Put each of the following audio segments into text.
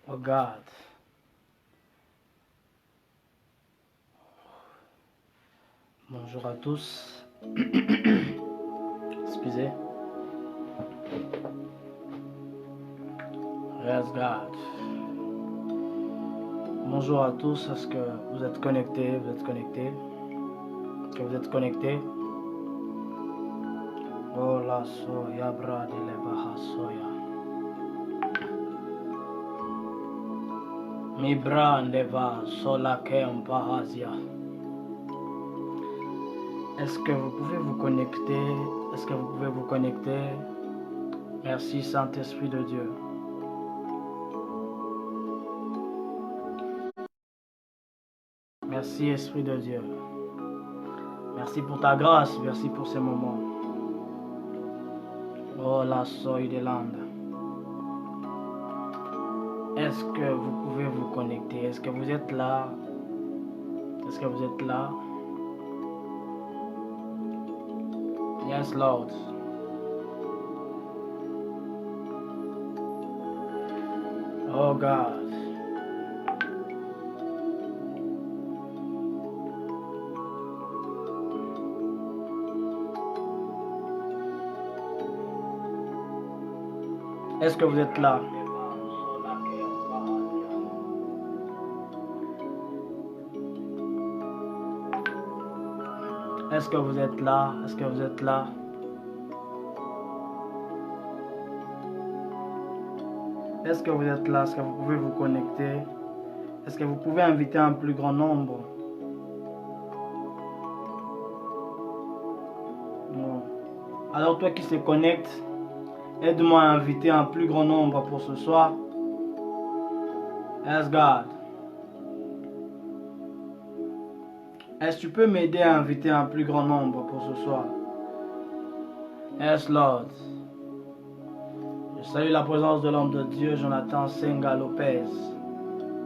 Oh God. Bonjour à tous. Excusez. Yes, God. Bonjour à tous. Est-ce que vous êtes connectés? Vous êtes connectés? Est-ce que vous êtes connectés? Oh la soya brade le baha soya. Mi brande va sola kem bahazia. Est-ce que vous pouvez vous connecter? Est-ce que vous pouvez vous connecter? Merci Saint-Esprit de Dieu. Merci Esprit de Dieu. Merci pour ta grâce, merci pour ces moments. Oh la soy de l'Inde. Est-ce que vous pouvez vous connecter? Est-ce que vous êtes là? Est-ce que vous êtes là? Yes, Lord. Oh God. Est-ce que vous êtes là? Est-ce que vous êtes là? Est-ce que vous êtes là? Est-ce que vous êtes là? Est-ce que vous pouvez vous connecter? Est-ce que vous pouvez inviter un plus grand nombre? Non. Alors toi qui se connecte, aide-moi à inviter un plus grand nombre pour ce soir. Yes, God. Est-ce que tu peux m'aider à inviter un plus grand nombre pour ce soir? Yes, Lord. Je salue la présence de l'homme de Dieu, Jonathan Senga Lopez.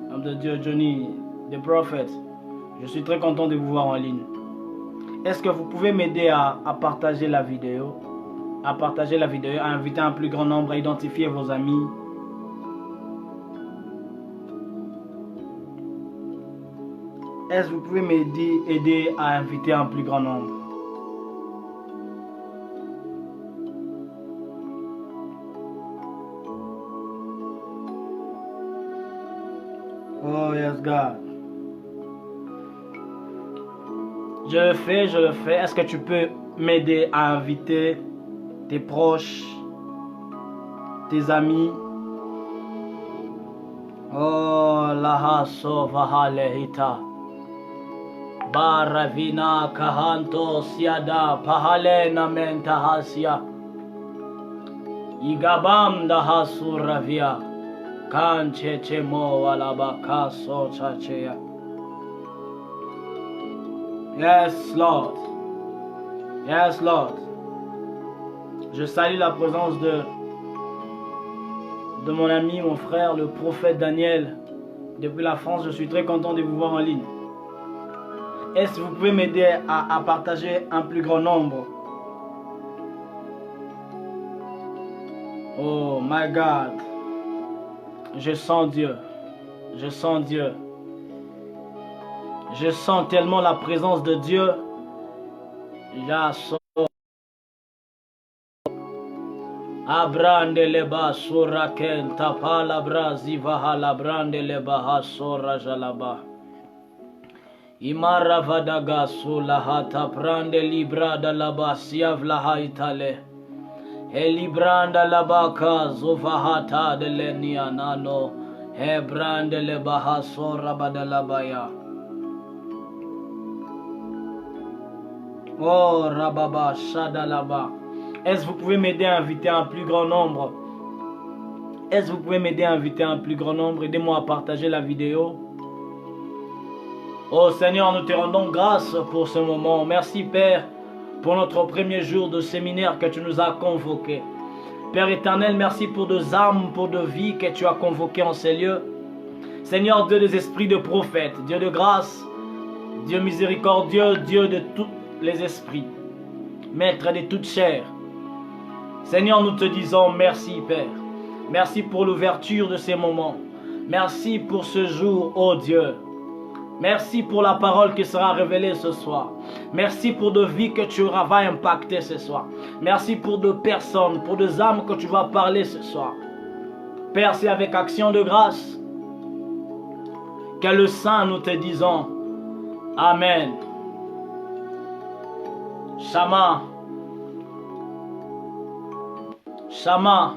L'homme de Dieu, Johnny, the Prophet. Je suis très content de vous voir en ligne. Est-ce que vous pouvez m'aider à partager la vidéo? À partager la vidéo, à inviter un plus grand nombre, à identifier vos amis. Est-ce que vous pouvez m'aider à inviter un plus grand nombre? Oh yes God. Je le fais, je le fais. Est-ce que tu peux m'aider à inviter tes proches, tes amis? Oh la haso vahalehita. Baravina kahanto siada pahalena mentahasia. Igabam dahasuravia. Kancheche mo alabakaso chachea. Yes, Lord. Yes, Lord. Je salue la présence de mon ami, mon frère, le prophète Daniel. Depuis la France, je suis très content de vous voir en ligne. Est-ce que vous pouvez m'aider à partager un plus grand nombre? Oh my God. Je sens Dieu. Je sens Dieu. Je sens tellement la présence de Dieu. Abrande leba suraken tapala brazi vahala brande leba hasora jalaba. Imara vadaga sulahata prande librada laba siavla haitale. Elibranda labaka zuvahata de lenianano. Hebrande leba hasora badalabaya. Oh rababa shadalaba. Est-ce que vous pouvez m'aider à inviter un plus grand nombre? Est-ce que vous pouvez m'aider à inviter un plus grand nombre? Aidez-moi à partager la vidéo. Oh Seigneur, nous te rendons grâce pour ce moment. Merci Père pour notre premier jour de séminaire que tu nous as convoqué. Père éternel, merci pour deux âmes, pour deux vies que tu as convoquées en ces lieux. Seigneur, Dieu des esprits de prophètes, Dieu de grâce, Dieu miséricordieux, Dieu de tous les esprits, Maître de toute chair. Seigneur, nous te disons merci Père. Merci pour l'ouverture de ces moments. Merci pour ce jour, oh Dieu. Merci pour la parole qui sera révélée ce soir. Merci pour de vies que tu vas impacter ce soir. Merci pour de personnes, pour des âmes que tu vas parler ce soir. Père, c'est avec action de grâce que le Saint nous te disons. Amen. Shama. Shama.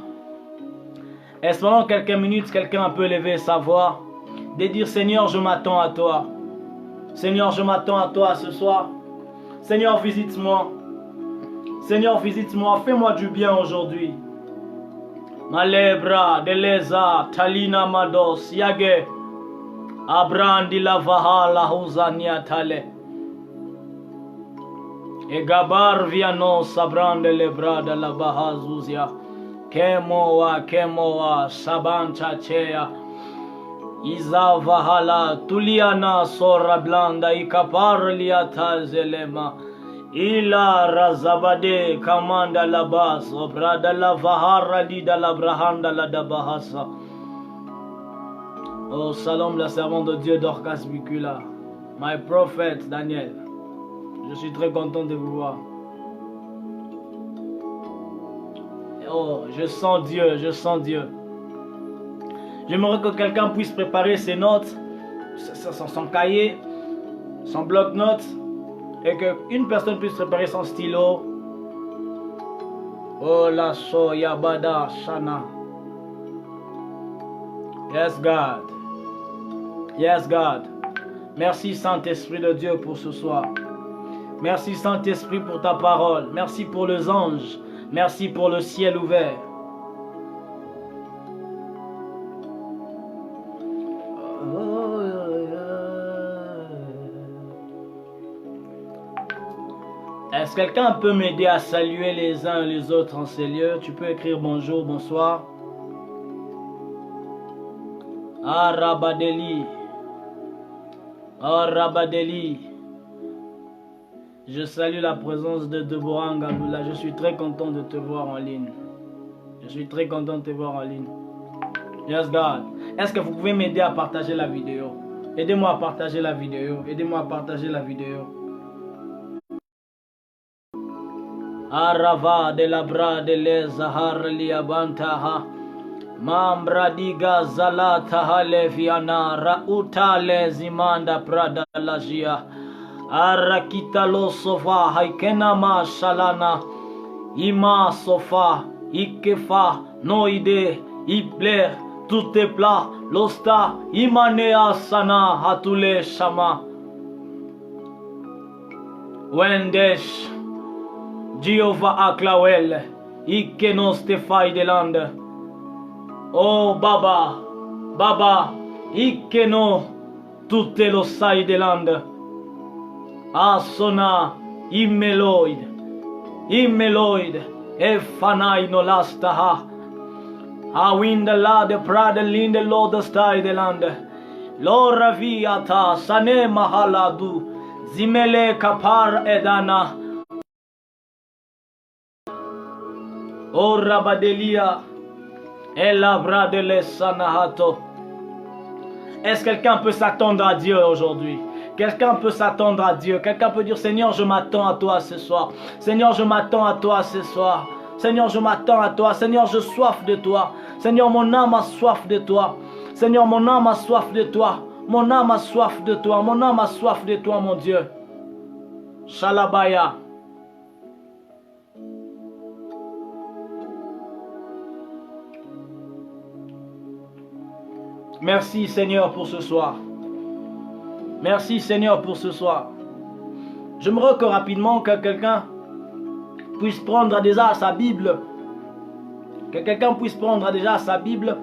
Espérons quelques minutes, quelqu'un peut lever sa voix, de dire Seigneur, je m'attends à toi. Seigneur, je m'attends à toi ce soir. Seigneur, visite-moi. Seigneur, visite-moi. Fais-moi du bien aujourd'hui. Malebra, Deleza, Talina Mados, Yage, Abrandi Lavaha, Lahuzania Tale. Et Gabar Viano, Sabrande Lebra de la Bahazuzia. Kemoa, Sabancha Chea. Iza Vahala, Tuliana Sora Blanda, Ikapar Liata Zelema, Ila Razabade, Kamanda Labas, Obrada la Vahara Lida la Brahanda la Dabahasa. Oh, Salom, la servante de Dieu Dorcas Bicula, my prophet Daniel, je suis très content de vous voir. Oh, je sens Dieu, je sens Dieu. J'aimerais que quelqu'un puisse préparer ses notes, son cahier, son bloc-notes, et qu'une personne puisse préparer son stylo. Oh la soya bada shana. Yes God. Yes God. Merci Saint-Esprit de Dieu pour ce soir. Merci Saint-Esprit pour ta parole. Merci pour les anges. Merci pour le ciel ouvert. Est-ce que quelqu'un peut m'aider à saluer les uns et les autres en ces lieux? Tu peux écrire bonjour, bonsoir. Arabadeli. Arabadeli. Je salue la présence de Deborah Ngaloula. Je suis très content de te voir en ligne. Je suis très content de te voir en ligne. Yes God. Est-ce que vous pouvez m'aider à partager la vidéo? Aidez-moi à partager la vidéo. Aidez-moi à partager la vidéo. Arava de la bra de les zahar liabantaha. Mambra diga zalata haleviana rauta lezimanda prada lajia. Arakita lo sofa haikena ma shalana. Ima sofa ikefa noide ipler tout est plat losta imanea sana hatule shama. Wendesh Jehovah Aklawel, Ikeno Stefai de Lande. Oh Baba, Baba, Ikeno, tutte lo sai de Lande. Asona, Immeloid, e fanai no lastaha. A winda la de prade linde lo de stai de Lande. Lo raviata, sane mahaladu, zimele kapar edana. Oh Rabadelia, El Abra de l'Essanahato. Est-ce que quelqu'un peut s'attendre à Dieu aujourd'hui? Quelqu'un peut s'attendre à Dieu. Quelqu'un peut dire Seigneur, je m'attends à toi ce soir. Seigneur, je m'attends à toi ce soir. Seigneur, je m'attends à toi. Seigneur, je soif de toi. Seigneur, mon âme a soif de toi. Seigneur, mon âme a soif de toi. Mon âme a soif de toi. Mon âme a soif de toi, mon Dieu. Shalabaya. Merci Seigneur pour ce soir. Merci Seigneur pour ce soir. J'aimerais que rapidement que quelqu'un puisse prendre déjà sa Bible. Que quelqu'un puisse prendre déjà sa Bible.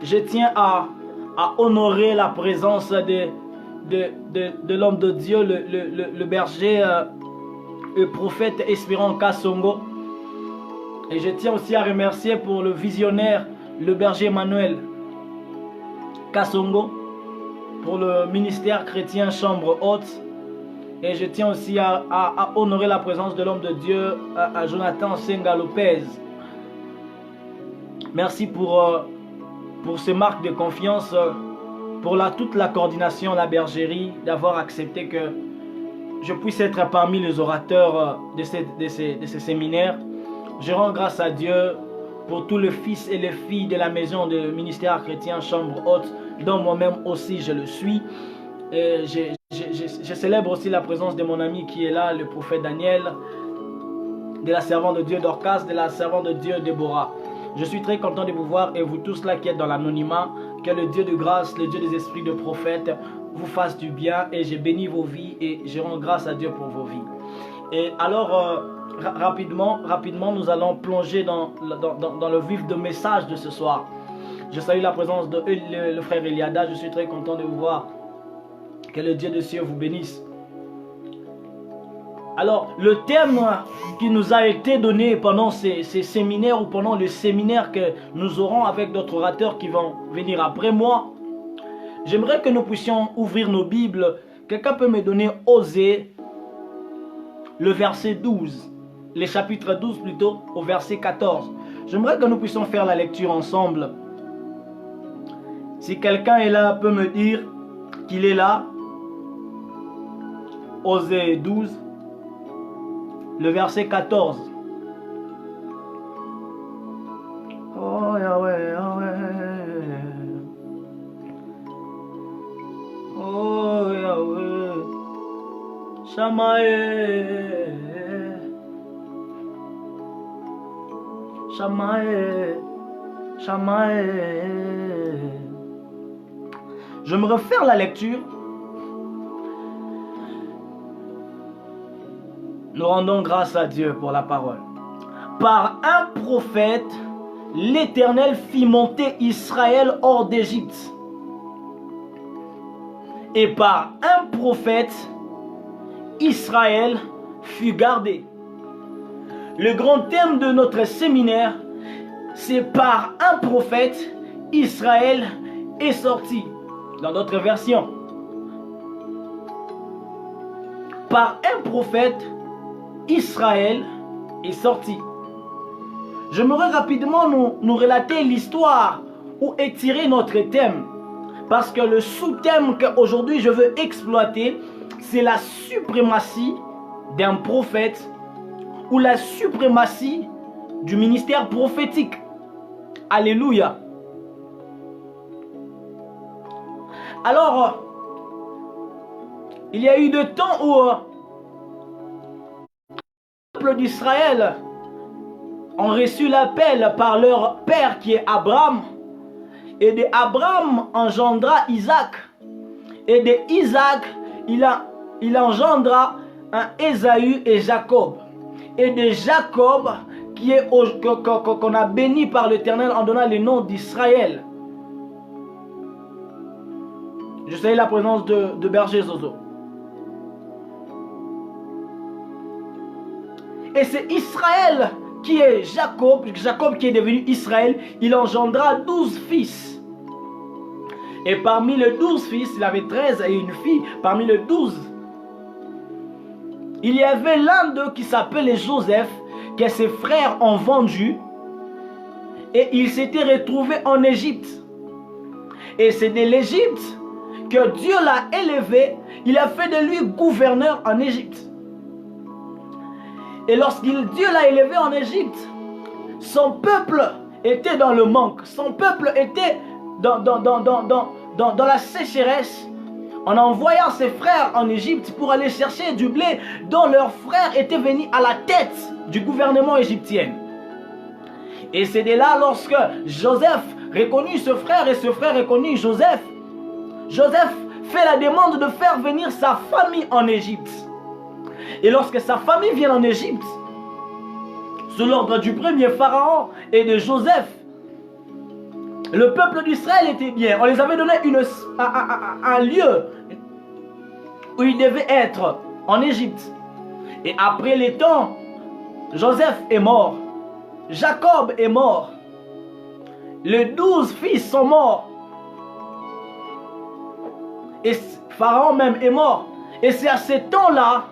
Je tiens à honorer la présence de l'homme de Dieu, le berger, le prophète Espérant Kasongo. Et je tiens aussi à remercier pour le visionnaire, le berger Emmanuel Kasongo, pour le ministère chrétien Chambre Haute. Et je tiens aussi à honorer la présence de l'homme de Dieu, à Jonathan Senga Lopez. Merci pour pour ces marques de confiance, pour toute la coordination, la bergerie, d'avoir accepté que je puisse être parmi les orateurs de ces séminaires. Je rends grâce à Dieu pour tous les fils et les filles de la maison de ministère chrétien Chambre Haute, dont moi-même aussi je le suis. Et je célèbre aussi la présence de mon ami qui est là, le prophète Daniel, de la servante de Dieu Dorcas, de la servante de Dieu Déborah. Je suis très content de vous voir et vous tous là qui êtes dans l'anonymat. Que le Dieu de grâce, le Dieu des esprits de prophètes vous fasse du bien et je bénis vos vies et je rends grâce à Dieu pour vos vies. Et alors, rapidement, nous allons plonger dans le vif de message de ce soir. Je salue la présence de le frère Eliada. Je suis très content de vous voir. Que le Dieu des cieux vous bénisse. Alors, le thème qui nous a été donné pendant ces séminaires ou pendant le séminaire que nous aurons avec d'autres orateurs qui vont venir après moi, j'aimerais que nous puissions ouvrir nos Bibles. Quelqu'un peut me donner Osée, le verset 12, le chapitre 12 plutôt, au verset 14. J'aimerais que nous puissions faire la lecture ensemble. Si quelqu'un est là, peut me dire qu'il est là. Osée 12. Le verset 14. Oh Yahweh, Yahweh. Oh Yahweh. Shamae. Shamae. Shamae. Je me refaire la lecture. Nous rendons grâce à Dieu pour la parole. Par un prophète, l'Éternel fit monter Israël hors d'Égypte. Et par un prophète, Israël fut gardé. Le grand thème de notre séminaire, c'est par un prophète, Israël est sorti. Dans d'autres versions. Par un prophète, Israël est sorti. J'aimerais rapidement nous relater l'histoire où est tiré notre thème. Parce que le sous-thème qu'aujourd'hui je veux exploiter, c'est la suprématie d'un prophète ou la suprématie du ministère prophétique. Alléluia. Alors, il y a eu de temps où d'Israël ont reçu l'appel par leur père qui est Abraham, et de Abraham engendra Isaac, et de Isaac il engendra un Ésaü et Jacob, et de Jacob qu'on a béni par l'Éternel en donnant le nom d'Israël. Je salue la présence de Berger Zozo. Et c'est Israël qui est Jacob qui est devenu Israël. Il engendra 12 fils. Et parmi les 12 fils, il avait 13 et une fille. Parmi les 12, il y avait l'un d'eux qui s'appelait Joseph, que ses frères ont vendu. Et il s'était retrouvé en Égypte. Et c'est de l'Égypte que Dieu l'a élevé. Il a fait de lui gouverneur en Égypte. Et Dieu l'a élevé en Égypte, son peuple était dans le manque. Son peuple était dans la sécheresse. En envoyant ses frères en Égypte pour aller chercher du blé dont leur frère était venu à la tête du gouvernement égyptien. Et c'est de là lorsque Joseph reconnut ce frère et ce frère reconnut Joseph. Joseph fait la demande de faire venir sa famille en Égypte. Et lorsque sa famille vient en Égypte, sous l'ordre du premier pharaon et de Joseph, le peuple d'Israël était bien. On les avait donné un lieu où ils devaient être, en Égypte. Et après les temps, Joseph est mort. Jacob est mort. Les 12 fils sont morts. Et Pharaon même est mort. Et c'est à ce temps-là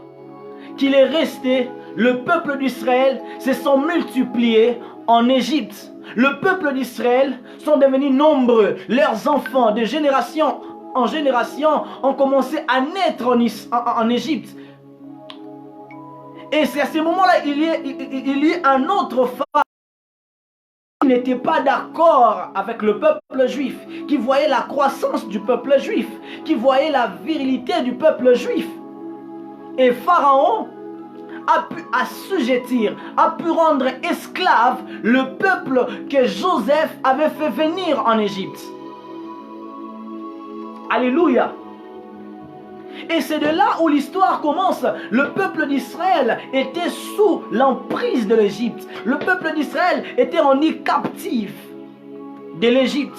qu'il est resté. Le peuple d'Israël se sont multipliés en Égypte. le peuple d'Israël sont devenus nombreux. Leurs enfants, de génération en génération, ont commencé à naître en Égypte. Et c'est à ce moment-là il y a un autre pharaon qui n'était pas d'accord avec le peuple juif, qui voyait la croissance du peuple juif, qui voyait la virilité du peuple juif. Et Pharaon a pu assujettir, a pu rendre esclave le peuple que Joseph avait fait venir en Égypte. Alléluia. Et c'est de là où l'histoire commence. Le peuple d'Israël était sous l'emprise de l'Égypte. Le peuple d'Israël était rendu captif de l'Égypte.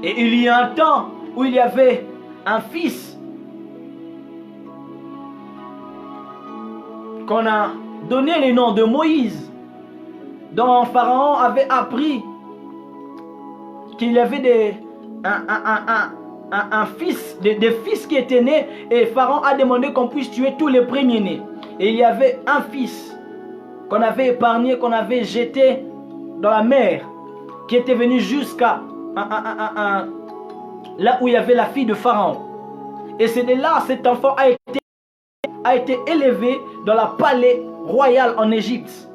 Et il y a un temps où il y avait un fils qu'on a donné le nom de Moïse, dont Pharaon avait appris qu'il y avait un fils, des fils qui étaient nés, et Pharaon a demandé qu'on puisse tuer tous les premiers-nés. Et il y avait un fils qu'on avait épargné, qu'on avait jeté dans la mer, qui était venu jusqu'à là où il y avait la fille de Pharaon. Et c'est de là cet enfant a été élevé dans la palais royal en Égypte.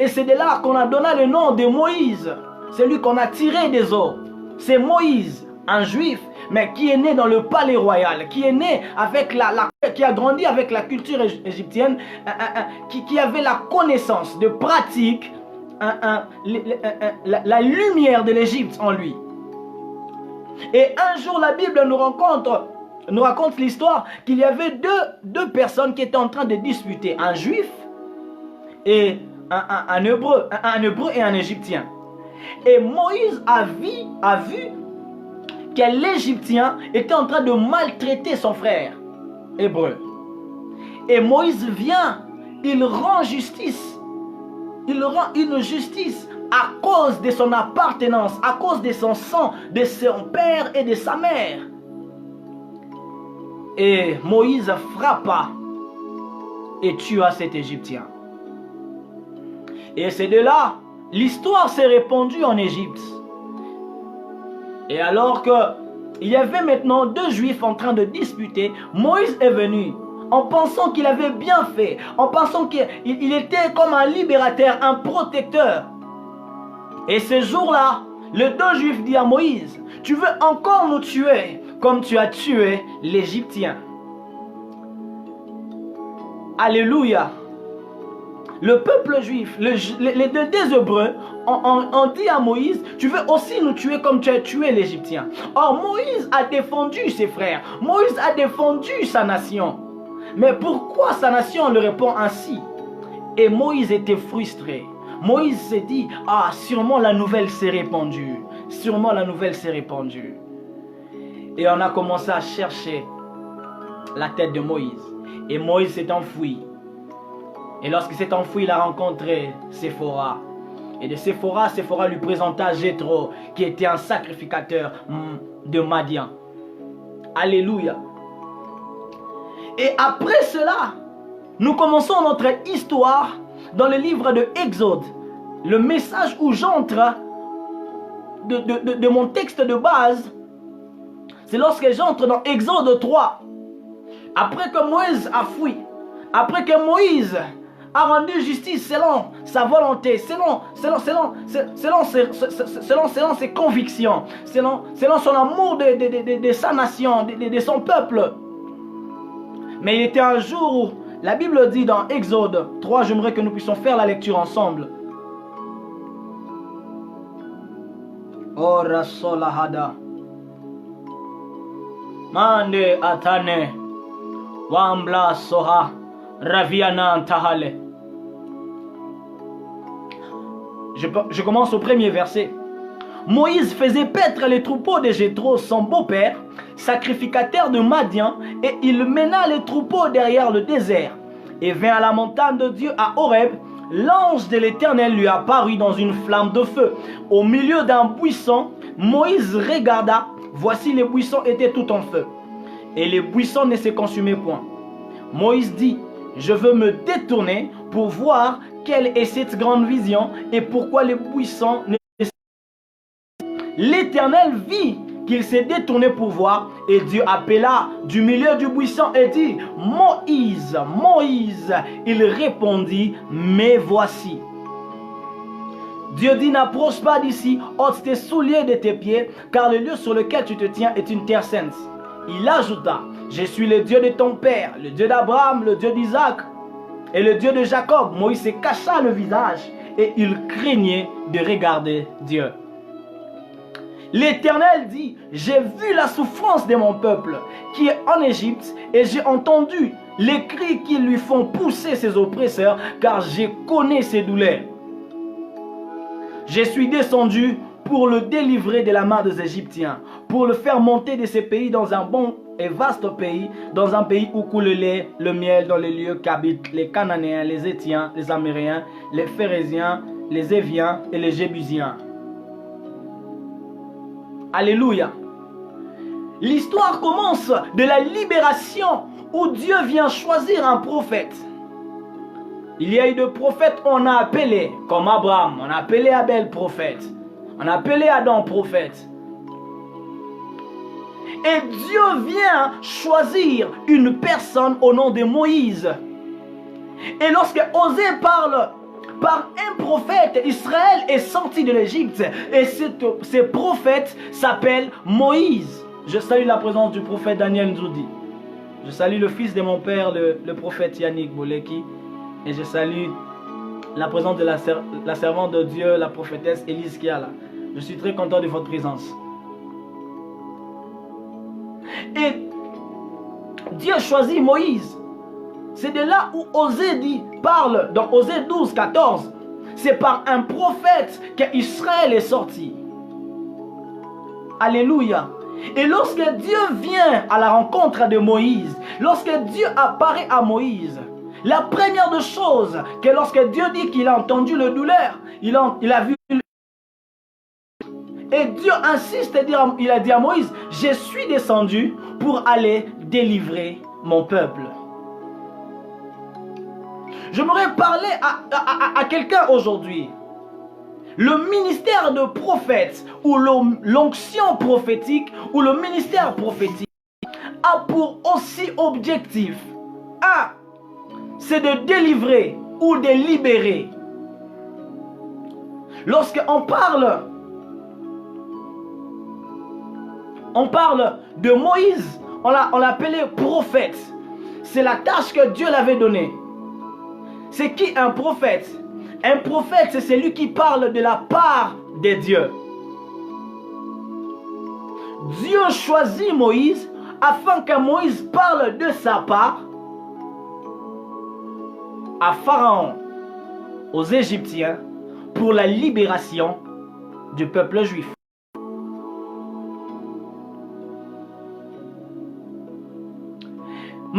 Et c'est de là qu'on a donné le nom de Moïse, celui qu'on a tiré des eaux. C'est Moïse, un juif, mais qui est né dans le palais royal, qui est né avec qui a grandi avec la culture égyptienne, qui avait la connaissance de pratique, la lumière de l'Égypte en lui. Et un jour, la Bible nous raconte l'histoire qu'il y avait deux personnes qui étaient en train de disputer, un juif et un hébreu et un égyptien. Et Moïse a vu que l'Égyptien était en train de maltraiter son frère hébreu. Et Moïse vient, il rend justice. Il rend une justice à cause de son appartenance, à cause de son sang, de son père et de sa mère. Et Moïse frappa et tua cet Égyptien. Et c'est de là, l'histoire s'est répandue en Égypte. Et alors qu'il y avait maintenant deux juifs en train de disputer, Moïse est venu en pensant qu'il avait bien fait, en pensant qu'il était comme un libérateur, un protecteur. Et ce jour-là, le deux juifs dit à Moïse, tu veux encore nous tuer comme tu as tué l'Égyptien. Alléluia. Le peuple juif, les deux Hébreux ont dit à Moïse, tu veux aussi nous tuer comme tu as tué l'Égyptien. Or Moïse a défendu ses frères, Moïse a défendu sa nation. Mais pourquoi sa nation le répond ainsi? Et Moïse était frustré. Moïse s'est dit, ah, sûrement la nouvelle s'est répandue. Sûrement la nouvelle s'est répandue. Et on a commencé à chercher la tête de Moïse. Et Moïse s'est enfoui. Et lorsqu'il s'est enfoui, il a rencontré Séphora. Et de Séphora lui présenta Jéthro, qui était un sacrificateur de Madian. Alléluia. Et après cela, nous commençons notre histoire dans le livre de Exode. Le message où j'entre de mon texte de base, c'est lorsque j'entre dans Exode 3. Après que Moïse a fui, après que Moïse a rendu justice selon sa volonté, selon ses convictions, selon son amour de sa nation, de son peuple. Mais il était un jour où la Bible dit dans Exode 3, j'aimerais que nous puissions faire la lecture ensemble. Ora solahada. Mande atane. Wambla soha. Raviana tahale. Je commence au premier verset. Moïse faisait paître les troupeaux de Jéthro, son beau-père, sacrificateur de Madian, et il mena les troupeaux derrière le désert. Et vint à la montagne de Dieu à Horeb. L'ange de l'Éternel lui apparut dans une flamme de feu. Au milieu d'un buisson, Moïse regarda. Voici, les buissons étaient tout en feu. Et les buissons ne se consumaient point. Moïse dit, je veux me détourner pour voir quelle est cette grande vision et pourquoi les buissons ne... L'Éternel vit qu'il s'est détourné pour voir, et Dieu appela du milieu du buisson et dit, Moïse, Moïse. Il répondit, mais voici. Dieu dit, n'approche pas d'ici, ôte tes souliers de tes pieds, car le lieu sur lequel tu te tiens est une terre sainte. Il ajouta, je suis le Dieu de ton père, le Dieu d'Abraham, le Dieu d'Isaac et le Dieu de Jacob. Moïse se cacha le visage et il craignait de regarder Dieu. L'Éternel dit, j'ai vu la souffrance de mon peuple qui est en Égypte et j'ai entendu les cris qui lui font pousser ses oppresseurs, car je connais ses douleurs. Je suis descendu pour le délivrer de la main des Égyptiens, pour le faire monter de ces pays dans un bon et vaste pays, dans un pays où coule le lait, le miel, dans les lieux qu'habitent les Cananéens, les Héthiens, les Améréens, les Phérésiens, les Éviens et les Jébusiens. Alléluia. L'histoire commence de la libération où Dieu vient choisir un prophète. Il y a eu des prophètes qu'on a appelés, comme Abraham, on a appelé Abel prophète, on a appelé Adam prophète. Et Dieu vient choisir une personne au nom de Moïse. Et lorsque Osée parle par un prophète, Israël est sorti de l'Égypte. Et ce prophète s'appelle Moïse. Je salue la présence du prophète Daniel Nzoudi. Je salue le fils de mon père, le prophète Yannick Boleki. Et je salue la présence de la servante de Dieu, la prophétesse Élise Kiala. Je suis très content de votre présence. Et Dieu choisit Moïse. C'est de là où Osée parle, dans Osée 12, 14. C'est par un prophète qu'Israël est sorti. Alléluia. Et lorsque Dieu vient à la rencontre de Moïse, lorsque Dieu apparaît à Moïse, la première des choses, que lorsque Dieu dit qu'il a entendu le douleur, il a vu. Et Dieu insiste, il a dit à Moïse, je suis descendu pour aller délivrer mon peuple. J'aimerais parler à quelqu'un aujourd'hui. Le ministère de prophète ou l'onction prophétique ou le ministère prophétique a pour aussi objectif, c'est de délivrer ou de libérer. Lorsqu'on parle de Moïse, on l'appelait prophète. C'est la tâche que Dieu l'avait donnée. C'est qui un prophète? Un prophète, c'est celui qui parle de la part de Dieu. Dieu choisit Moïse afin que Moïse parle de sa part à Pharaon, aux Égyptiens, pour la libération du peuple juif.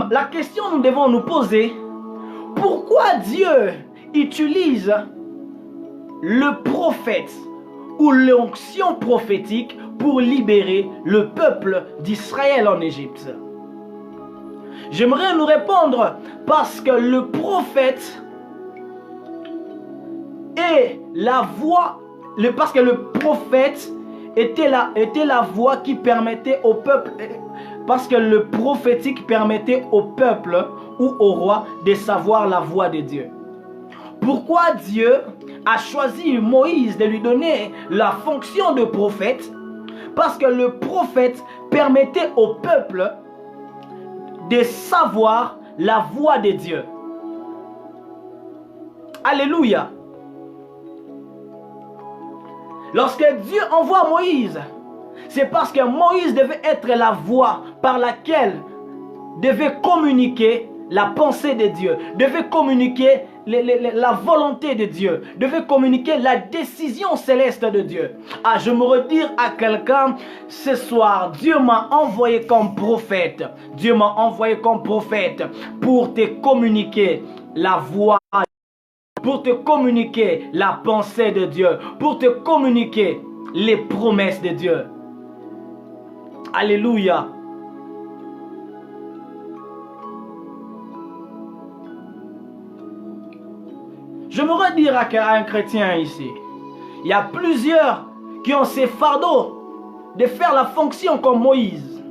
La question que nous devons nous poser, pourquoi Dieu utilise le prophète ou l'onction prophétique pour libérer le peuple d'Israël en Égypte? J'aimerais nous répondre parce que le prophète est la voix, parce que le prophète était la voix qui permettait au peuple, parce que le prophétique permettait au peuple ou au roi de savoir la voix de Dieu. Pourquoi Dieu a choisi Moïse de lui donner la fonction de prophète? Parce que le prophète permettait au peuple de savoir la voix de Dieu. Alléluia. Lorsque Dieu envoie Moïse, c'est parce que Moïse devait être la voix par laquelle devait communiquer la pensée de Dieu, devait communiquer la volonté de Dieu, devait communiquer la décision céleste de Dieu. Je me redire à quelqu'un ce soir, Dieu m'a envoyé comme prophète. Dieu m'a envoyé comme prophète pour te communiquer la voix, pour te communiquer la pensée de Dieu, pour te communiquer les promesses de Dieu. Alléluia. J'aimerais dire à un chrétien ici, il y a plusieurs qui ont ces fardeaux de faire la fonction comme Moïse,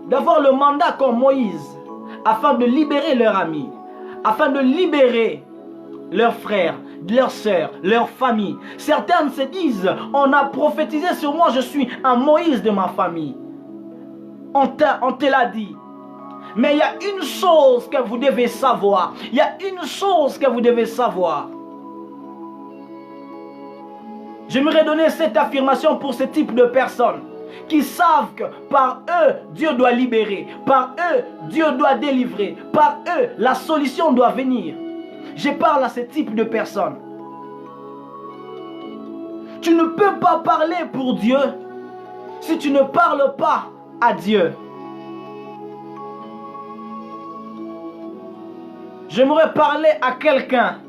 d'avoir le mandat comme Moïse, afin de libérer leurs amis, afin de libérer leurs frères, leurs sœurs, leurs familles. Certaines se disent, on a prophétisé sur moi, je suis un Moïse de ma famille. On te l'a dit. Mais il y a une chose que vous devez savoir. Il y a une chose que vous devez savoir. J'aimerais donner cette affirmation pour ce type de personnes qui savent que par eux, Dieu doit libérer. Par eux, Dieu doit délivrer. Par eux, la solution doit venir. Je parle à ce type de personnes. Tu ne peux pas parler pour Dieu si tu ne parles pas à Dieu. J'aimerais parler à quelqu'un.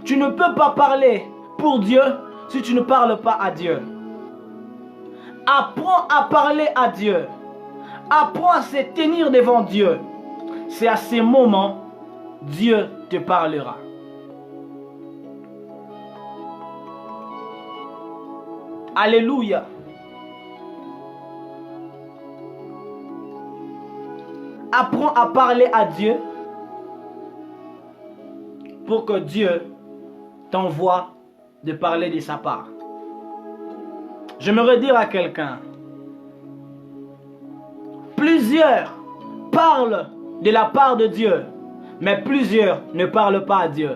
Tu ne peux pas parler pour Dieu si tu ne parles pas à Dieu. Apprends à parler à Dieu. Apprends à se tenir devant Dieu. C'est à ces moments, Dieu te parlera. Alléluia. Apprends à parler à Dieu pour que Dieu t'envoie de parler de sa part. J'aimerais dire à quelqu'un, plusieurs parlent de la part de Dieu, mais plusieurs ne parlent pas à Dieu.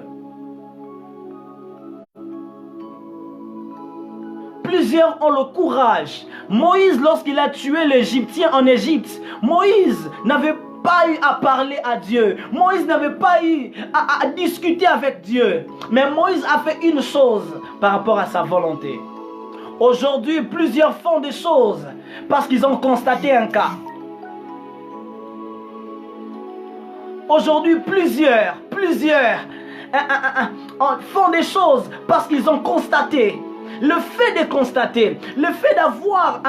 Plusieurs ont le courage. Moïse, lorsqu'il a tué l'Égyptien en Égypte, Moïse n'avait pas eu à parler à Dieu. Moïse n'avait pas eu à discuter avec Dieu. Mais Moïse a fait une chose par rapport à sa volonté. Aujourd'hui, plusieurs font des choses parce qu'ils ont constaté un cas. Aujourd'hui, plusieurs font des choses parce qu'ils ont constaté. Le fait de constater, le fait d'avoir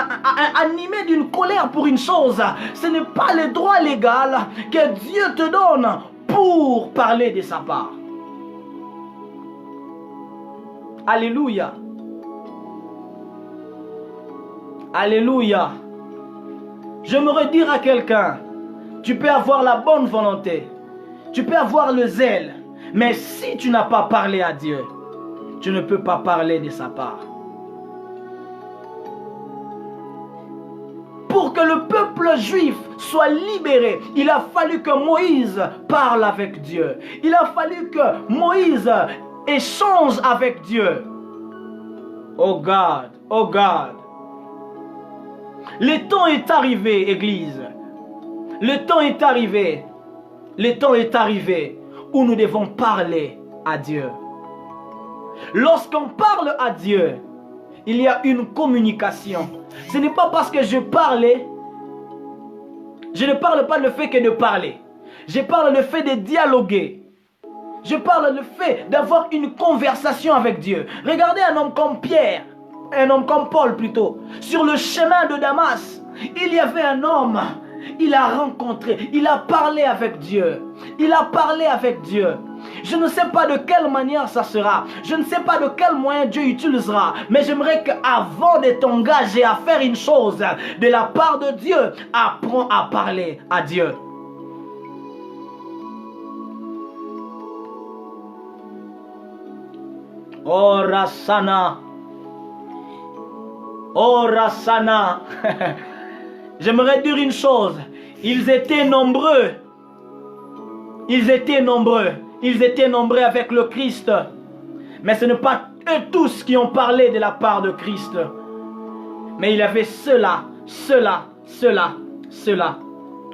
animé d'une colère pour une chose, ce n'est pas le droit légal que Dieu te donne pour parler de sa part. Alléluia. Alléluia. J'aimerais dire à quelqu'un, tu peux avoir la bonne volonté, tu peux avoir le zèle, mais si tu n'as pas parlé à Dieu, tu ne peux pas parler de sa part. Pour que le peuple juif soit libéré, il a fallu que Moïse parle avec Dieu. Il a fallu que Moïse échange avec Dieu. Oh God, oh God. Le temps est arrivé, Église. Le temps est arrivé. Le temps est arrivé où nous devons parler à Dieu. Lorsqu'on parle à Dieu, il y a une communication. Ce n'est pas parce que je parlais, je ne parle pas le fait que de parler. Je parle le fait de dialoguer. Je parle le fait d'avoir une conversation avec Dieu. Regardez un homme comme Pierre, un homme comme Paul plutôt. Sur le chemin de Damas, il y avait un homme. Il a rencontré, il a parlé avec Dieu. Il a parlé avec Dieu. Je ne sais pas de quelle manière ça sera. Je ne sais pas de quel moyen Dieu utilisera. Mais j'aimerais qu'avant de t'engager à faire une chose de la part de Dieu, apprends à parler à Dieu. Oh Rasana. Oh Rasana. J'aimerais dire une chose. Ils étaient nombreux. Ils étaient nombreux. Ils étaient nombreux avec le Christ. Mais ce n'est pas eux tous qui ont parlé de la part de Christ. Mais il y avait ceux-là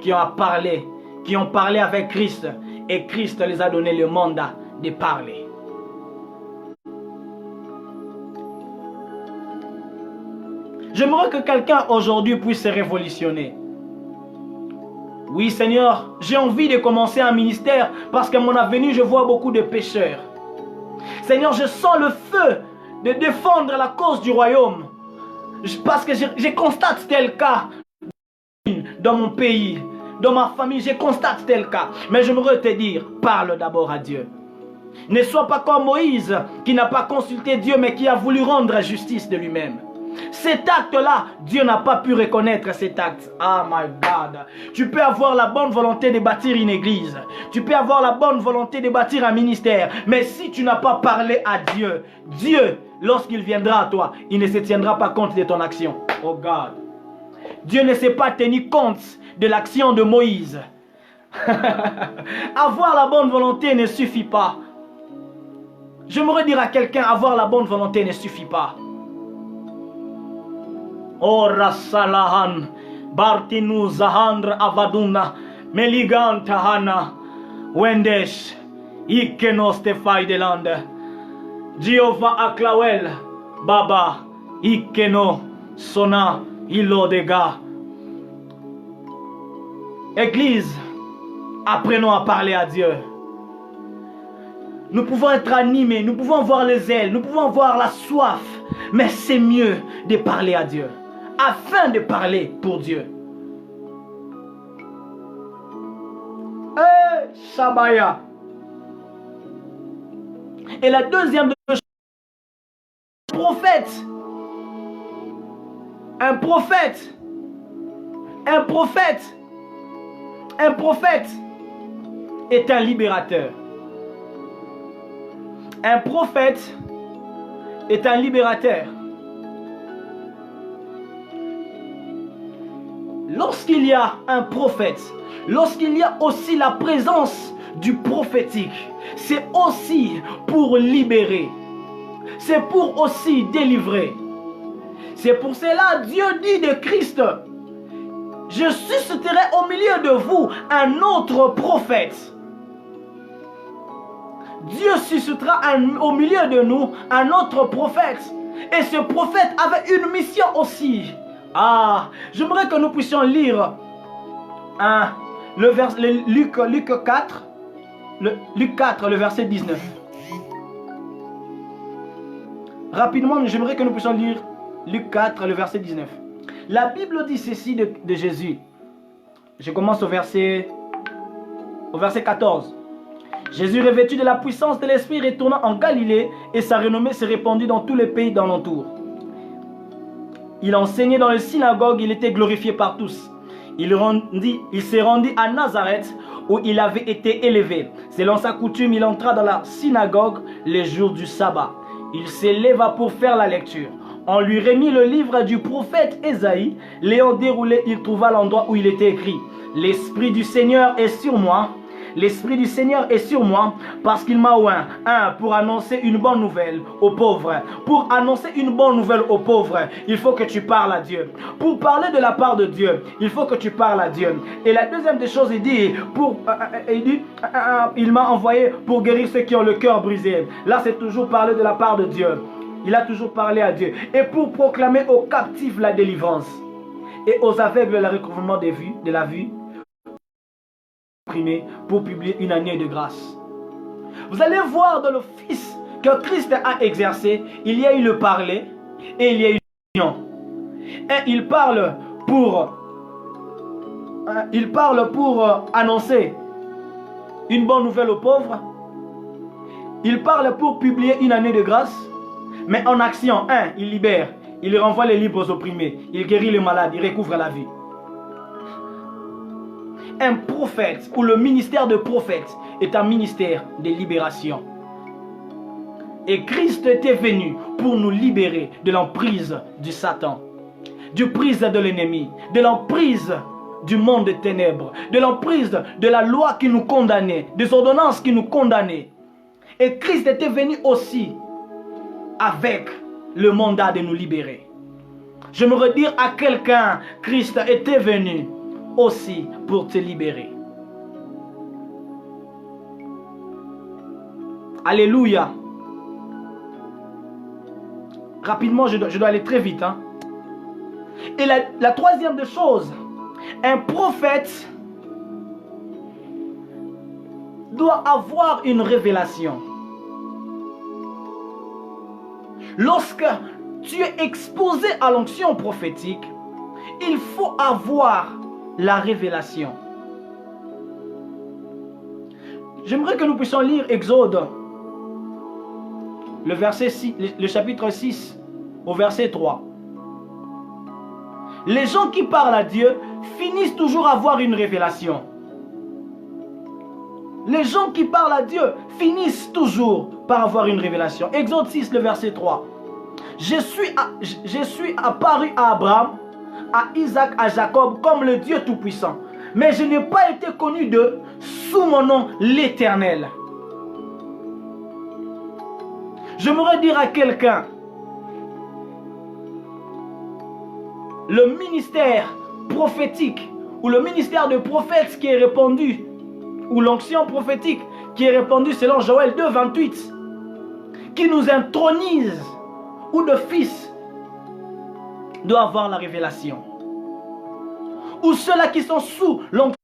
qui ont parlé avec Christ. Et Christ les a donné le mandat de parler. J'aimerais que quelqu'un aujourd'hui puisse se révolutionner. Oui Seigneur, j'ai envie de commencer un ministère parce qu'à mon avenir je vois beaucoup de pécheurs. Seigneur, je sens le feu de défendre la cause du royaume. Parce que je constate tel cas dans mon pays, dans ma famille, je constate tel cas. Mais j'aimerais te dire, parle d'abord à Dieu. Ne sois pas comme Moïse qui n'a pas consulté Dieu mais qui a voulu rendre justice de lui-même. Cet acte-là, Dieu n'a pas pu reconnaître cet acte. Ah my God. Tu peux avoir la bonne volonté de bâtir une église. Tu peux avoir la bonne volonté de bâtir un ministère. Mais si tu n'as pas parlé à Dieu, Dieu, lorsqu'il viendra à toi, il ne se tiendra pas compte de ton action. Oh God. Dieu ne s'est pas tenu compte de l'action de Moïse. Avoir la bonne volonté ne suffit pas. J'aimerais dire à quelqu'un, avoir la bonne volonté ne suffit pas. Oh Rassalahan, Bartinu Zahandra Avaduna, Meligantahana, Wendesh, Ikeno Stefai de Lande, Jehovah Aklawel, Baba, Ikeno, Sona, Ilodega. Église, apprenons à parler à Dieu. Nous pouvons être animés, nous pouvons avoir les ailes, nous pouvons avoir la soif, mais c'est mieux de parler à Dieu, afin de parler pour Dieu. Shabaya. Et la deuxième de choses, prophète. Un prophète. Un prophète. Un prophète est un libérateur. Un prophète est un libérateur. Lorsqu'il y a un prophète, lorsqu'il y a aussi la présence du prophétique, c'est aussi pour libérer. C'est pour aussi délivrer. C'est pour cela Dieu dit de Christ: je susciterai au milieu de vous un autre prophète. Dieu suscitera au milieu de nous un autre prophète. Et ce prophète avait une mission aussi. Ah, j'aimerais que nous puissions lire Luc 4, le verset 19. Rapidement, j'aimerais que nous puissions lire Luc 4, le verset 19. La Bible dit ceci de Jésus. Je commence au verset 14. Jésus, revêtu de la puissance de l'Esprit, retourna en Galilée et sa renommée s'est répandue dans tous les pays d'alentour. Il enseignait dans les synagogues, il était glorifié par tous. Il s'est rendu à Nazareth où il avait été élevé. Selon sa coutume, il entra dans la synagogue les jours du sabbat. Il s'éleva pour faire la lecture. On lui remit le livre du prophète Ésaïe. L'ayant déroulé, il trouva l'endroit où il était écrit: l'Esprit du Seigneur est sur moi. L'Esprit du Seigneur est sur moi parce qu'il m'a oint, pour annoncer une bonne nouvelle aux pauvres. Pour annoncer une bonne nouvelle aux pauvres, il faut que tu parles à Dieu. Pour parler de la part de Dieu, il faut que tu parles à Dieu. Et la deuxième des choses, il dit, il m'a envoyé pour guérir ceux qui ont le cœur brisé. Là, c'est toujours parler de la part de Dieu. Il a toujours parlé à Dieu. Et pour proclamer aux captifs la délivrance et aux aveugles le recouvrement de la vue, pour publier une année de grâce. Vous allez voir dans l'office que Christ a exercé, il y a eu le parler et il y a eu l'union. Et il parle pour annoncer une bonne nouvelle aux pauvres. Il parle pour publier une année de grâce. Mais en action, il libère, il renvoie les libres aux opprimés, il guérit les malades, il recouvre la vie. Un prophète ou le ministère de prophète est un ministère de libération. Et Christ était venu pour nous libérer de l'emprise du Satan, du prise de l'ennemi, de l'emprise du monde des ténèbres, de l'emprise de la loi qui nous condamnait, des ordonnances qui nous condamnaient. Et Christ était venu aussi avec le mandat de nous libérer. J'aimerais dire à quelqu'un, Christ était venu aussi pour te libérer. Alléluia. Rapidement, je dois aller très vite. Et la troisième des choses, un prophète doit avoir une révélation. Lorsque tu es exposé à l'onction prophétique, il faut avoir la révélation. J'aimerais que nous puissions lire Exode le chapitre 6, au verset 3. Les gens qui parlent à Dieu finissent toujours à avoir une révélation. Les gens qui parlent à Dieu finissent toujours par avoir une révélation. Exode 6, le verset 3. Je suis apparu à Abraham, à Isaac, à Jacob comme le Dieu Tout-Puissant. Mais je n'ai pas été connu d'eux sous mon nom l'Éternel. J'aimerais dire à quelqu'un, le ministère prophétique ou le ministère de prophète qui est répandu, ou l'onction prophétique qui est répandue selon Joël 2, 28, qui nous intronise, ou de fils, doit avoir la révélation. Ou ceux-là qui sont sous l'onction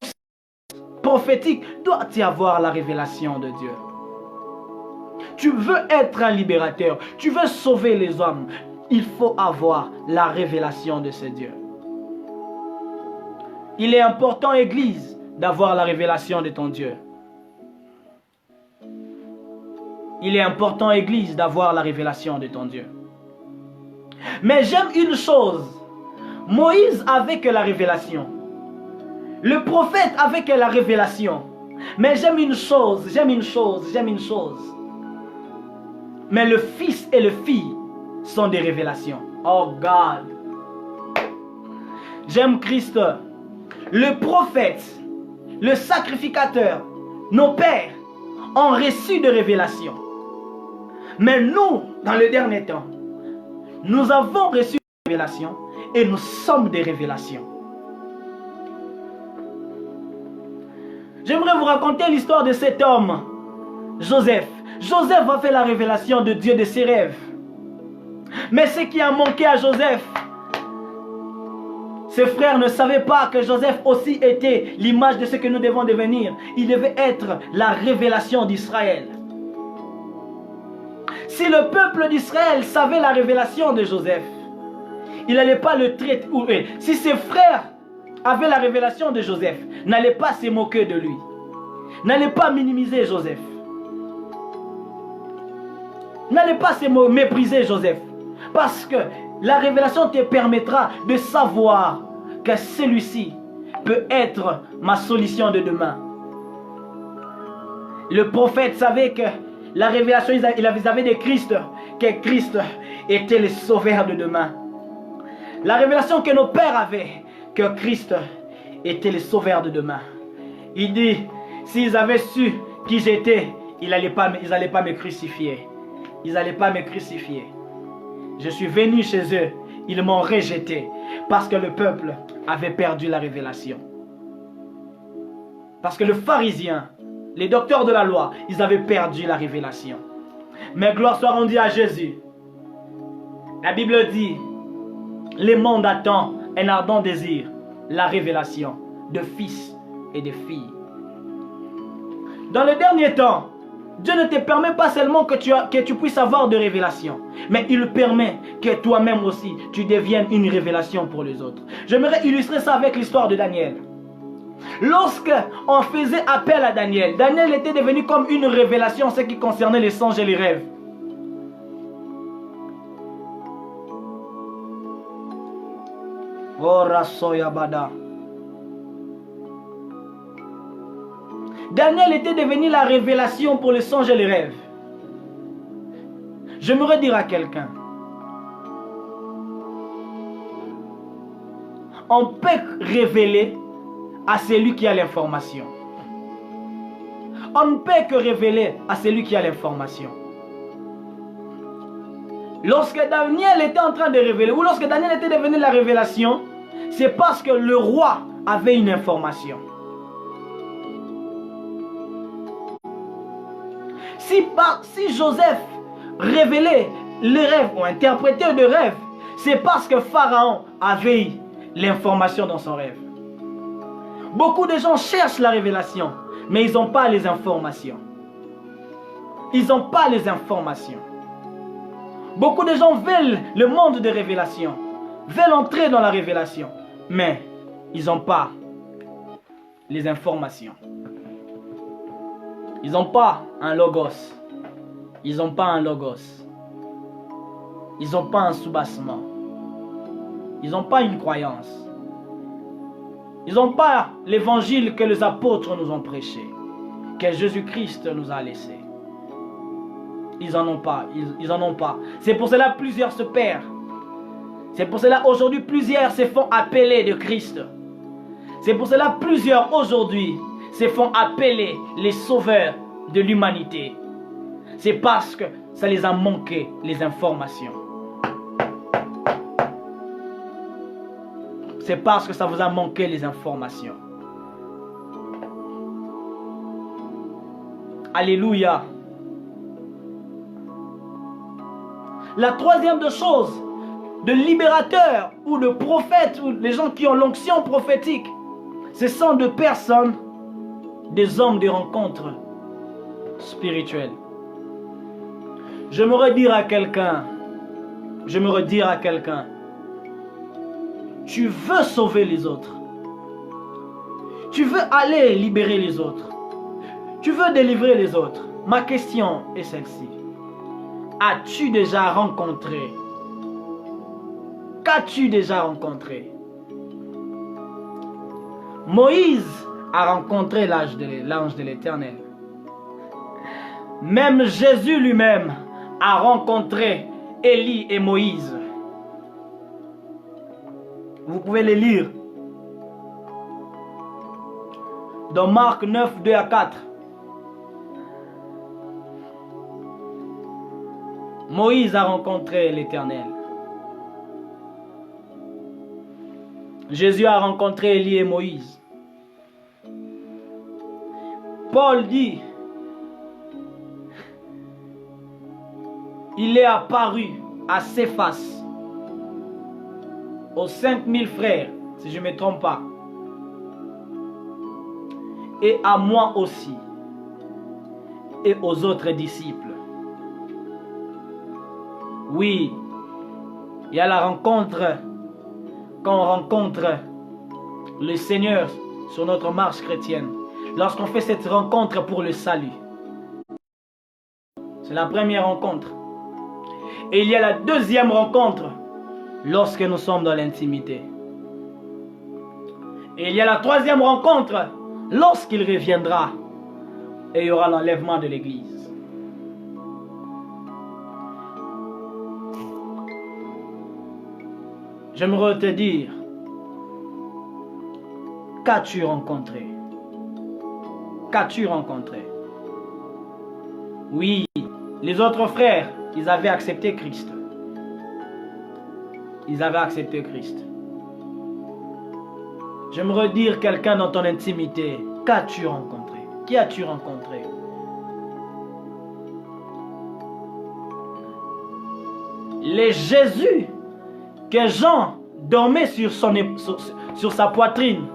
prophétique doivent y avoir la révélation de Dieu. Tu veux être un libérateur, tu veux sauver les hommes, il faut avoir la révélation de ce Dieu. Il est important, Église, d'avoir la révélation de ton Dieu. Il est important, Église, d'avoir la révélation de ton Dieu. Mais j'aime une chose. Moïse avait que la révélation. Le prophète avait que la révélation. Mais j'aime une chose. Mais le fils et le fille sont des révélations. Oh God. J'aime Christ. Le prophète, le sacrificateur, nos pères ont reçu de révélations. Mais nous, dans le dernier temps, nous avons reçu des révélations et nous sommes des révélations. J'aimerais vous raconter l'histoire de cet homme, Joseph. Joseph a fait la révélation de Dieu de ses rêves. Mais ce qui a manqué à Joseph, ses frères ne savaient pas que Joseph aussi était l'image de ce que nous devons devenir. Il devait être la révélation d'Israël. Si le peuple d'Israël savait la révélation de Joseph, il n'allait pas le traiter. Si ses frères avaient la révélation de Joseph, n'allait pas se moquer de lui, n'allait pas minimiser Joseph, n'allait pas se mépriser Joseph, parce que la révélation te permettra de savoir que celui-ci peut être ma solution de demain. Le prophète savait que la révélation, ils avaient des Christ, que Christ était le sauveur de demain. La révélation que nos pères avaient, que Christ était le sauveur de demain. Il dit, s'ils avaient su qui j'étais, ils n'allaient pas me crucifier. Ils n'allaient pas me crucifier. Je suis venu chez eux, ils m'ont rejeté parce que le peuple avait perdu la révélation. Parce que le pharisien, les docteurs de la loi, ils avaient perdu la révélation. Mais gloire soit rendue à Jésus. La Bible dit, le monde attend un ardent désir, la révélation de fils et de filles. Dans le dernier temps, Dieu ne te permet pas seulement que tu puisses avoir de révélations, mais il permet que toi-même aussi, tu deviennes une révélation pour les autres. J'aimerais illustrer ça avec l'histoire de Daniel. Lorsque on faisait appel à Daniel, Daniel était devenu comme une révélation en ce qui concernait les songes et les rêves. Oh Rasoyabada. Daniel était devenu la révélation pour les songes et les rêves. J'aimerais dire à quelqu'un, on peut révéler à celui qui a l'information. On ne peut que révéler à celui qui a l'information. Lorsque Daniel était en train de révéler, ou lorsque Daniel était devenu la révélation, c'est parce que le roi avait une information. Si Joseph révélait les rêves ou interprétait des rêves, c'est parce que Pharaon avait l'information dans son rêve. Beaucoup de gens cherchent la révélation, mais ils n'ont pas les informations. Ils n'ont pas les informations. Beaucoup de gens veulent le monde de révélation, veulent entrer dans la révélation, mais ils n'ont pas les informations. Ils n'ont pas un logos. Ils n'ont pas un logos. Ils n'ont pas un soubassement. Ils n'ont pas une croyance. Ils n'ont pas l'évangile que les apôtres nous ont prêché, que Jésus-Christ nous a laissé. Ils n'en ont pas. Ils en ont pas. C'est pour cela que plusieurs se perdent. C'est pour cela aujourd'hui plusieurs se font appeler de Christ. C'est pour cela que plusieurs aujourd'hui se font appeler les sauveurs de l'humanité. C'est parce que ça les a manqué les informations. C'est parce que ça vous a manqué les informations. Alléluia. La troisième de choses, de libérateurs ou de prophètes ou les gens qui ont l'onction prophétique, ce sont des personnes, des hommes de rencontres spirituelles. J'aimerais dire à quelqu'un, tu veux sauver les autres. Tu veux aller libérer les autres. Tu veux délivrer les autres. Ma question est celle-ci. As-tu déjà rencontré? Qu'as-tu déjà rencontré? Moïse a rencontré l'ange de l'Éternel. Même Jésus lui-même a rencontré Élie et Moïse. Vous pouvez les lire. Dans Marc 9, 2 à 4. Moïse a rencontré l'Éternel. Jésus a rencontré Élie et Moïse. Paul dit, il est apparu à Céphas, aux 5000 frères, si je ne me trompe pas, et à moi aussi, et aux autres disciples. Oui, il y a la rencontre, quand on rencontre le Seigneur sur notre marche chrétienne, lorsqu'on fait cette rencontre pour le salut. C'est la première rencontre. Et il y a la deuxième rencontre lorsque nous sommes dans l'intimité. Et il y a la troisième rencontre lorsqu'il reviendra et il y aura l'enlèvement de l'Église. J'aimerais te dire, qu'as-tu rencontré? Qu'as-tu rencontré? Oui, les autres frères, ils avaient accepté Christ. Ils avaient accepté Christ. J'aimerais dire quelqu'un dans ton intimité, qu'as-tu rencontré? Qui as-tu rencontré? Les Jésus que Jean dormait sur sa poitrine,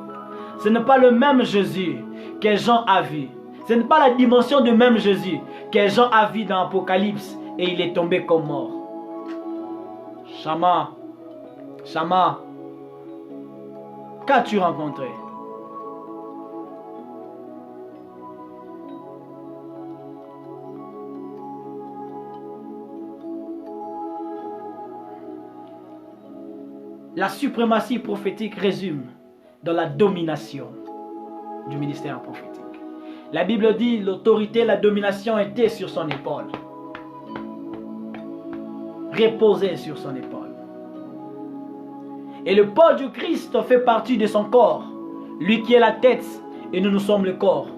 ce n'est pas le même Jésus que Jean a vu. Ce n'est pas la dimension du même Jésus que Jean a vu dans l'Apocalypse et il est tombé comme mort. Shama, Shama, qu'as-tu rencontré? La suprématie prophétique résume dans la domination du ministère prophétique. La Bible dit l'autorité, la domination était sur son épaule. Reposait sur son épaule. Et le corps du Christ fait partie de son corps. Lui qui est la tête et nous sommes le corps.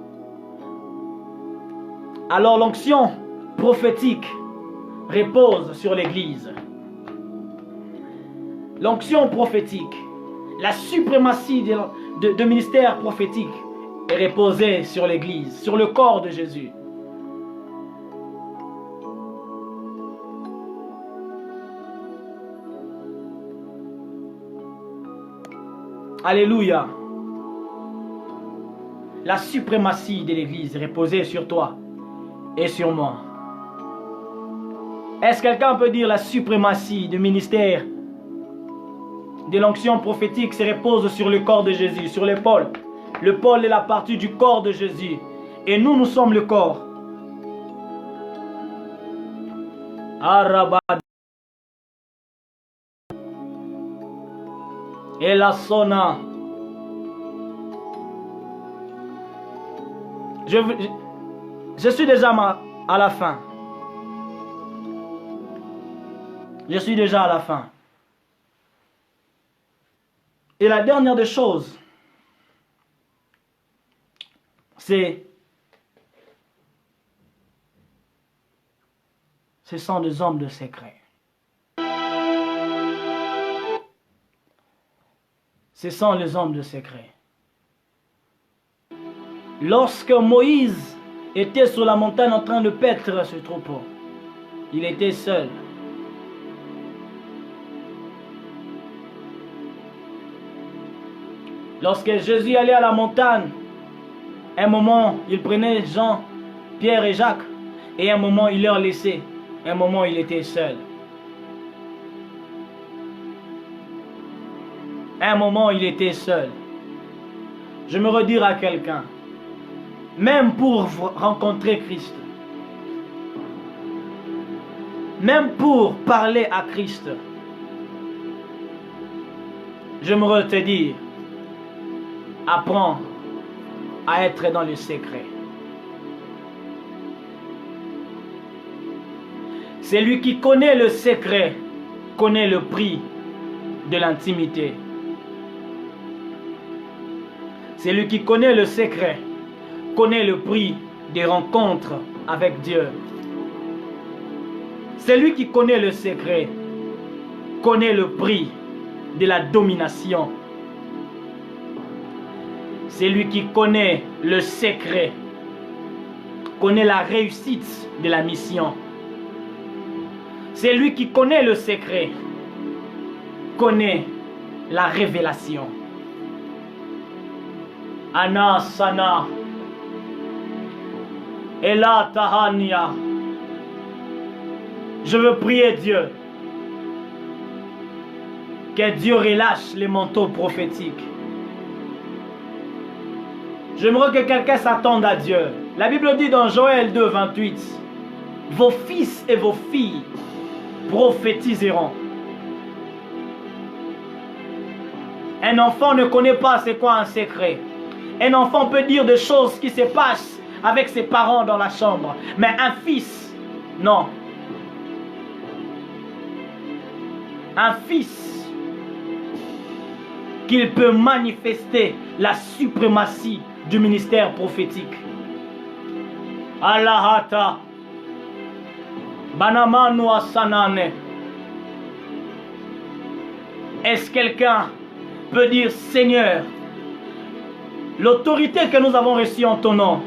Alors l'onction prophétique repose sur l'Église. L'onction prophétique, la suprématie de ministère prophétique est reposée sur l'Église, sur le corps de Jésus. Alléluia. La suprématie de l'Église est reposée sur toi et sur moi. Est-ce que quelqu'un peut dire la suprématie du ministère de l'onction prophétique se repose sur le corps de Jésus, sur l'épaule. L'épaule est la partie du corps de Jésus. Et nous, nous sommes le corps. Et la sona. Je suis déjà à la fin. Je suis déjà à la fin. Et la dernière des choses, ce sont des hommes de secret. Ce sont les hommes de secret. Lorsque Moïse était sur la montagne en train de paître ce troupeau, il était seul. Lorsque Jésus allait à la montagne, un moment il prenait Jean, Pierre et Jacques, et un moment il leur laissait, un moment il était seul. Un moment il était seul. Je me redire à quelqu'un, même pour rencontrer Christ, même pour parler à Christ, je me te dire, apprends à être dans le secret. Celui qui connaît le secret connaît le prix de l'intimité. Celui qui connaît le secret connaît le prix des rencontres avec Dieu. Celui qui connaît le secret connaît le prix de la domination. Celui qui connaît le secret connaît la réussite de la mission. Celui qui connaît le secret connaît la révélation. Ana sana Ela tahania. Je veux prier Dieu, que Dieu relâche les manteaux prophétiques. J'aimerais que quelqu'un s'attende à Dieu. La Bible dit dans Joël 2, 28, vos fils et vos filles prophétiseront. Un enfant ne connaît pas c'est quoi un secret. Un enfant peut dire des choses qui se passent avec ses parents dans la chambre. Mais un fils, non. Un fils, qu'il peut manifester la suprématie du ministère prophétique. Allahata Banamanu Asanane. Est-ce quelqu'un peut dire Seigneur, l'autorité que nous avons reçue en ton nom,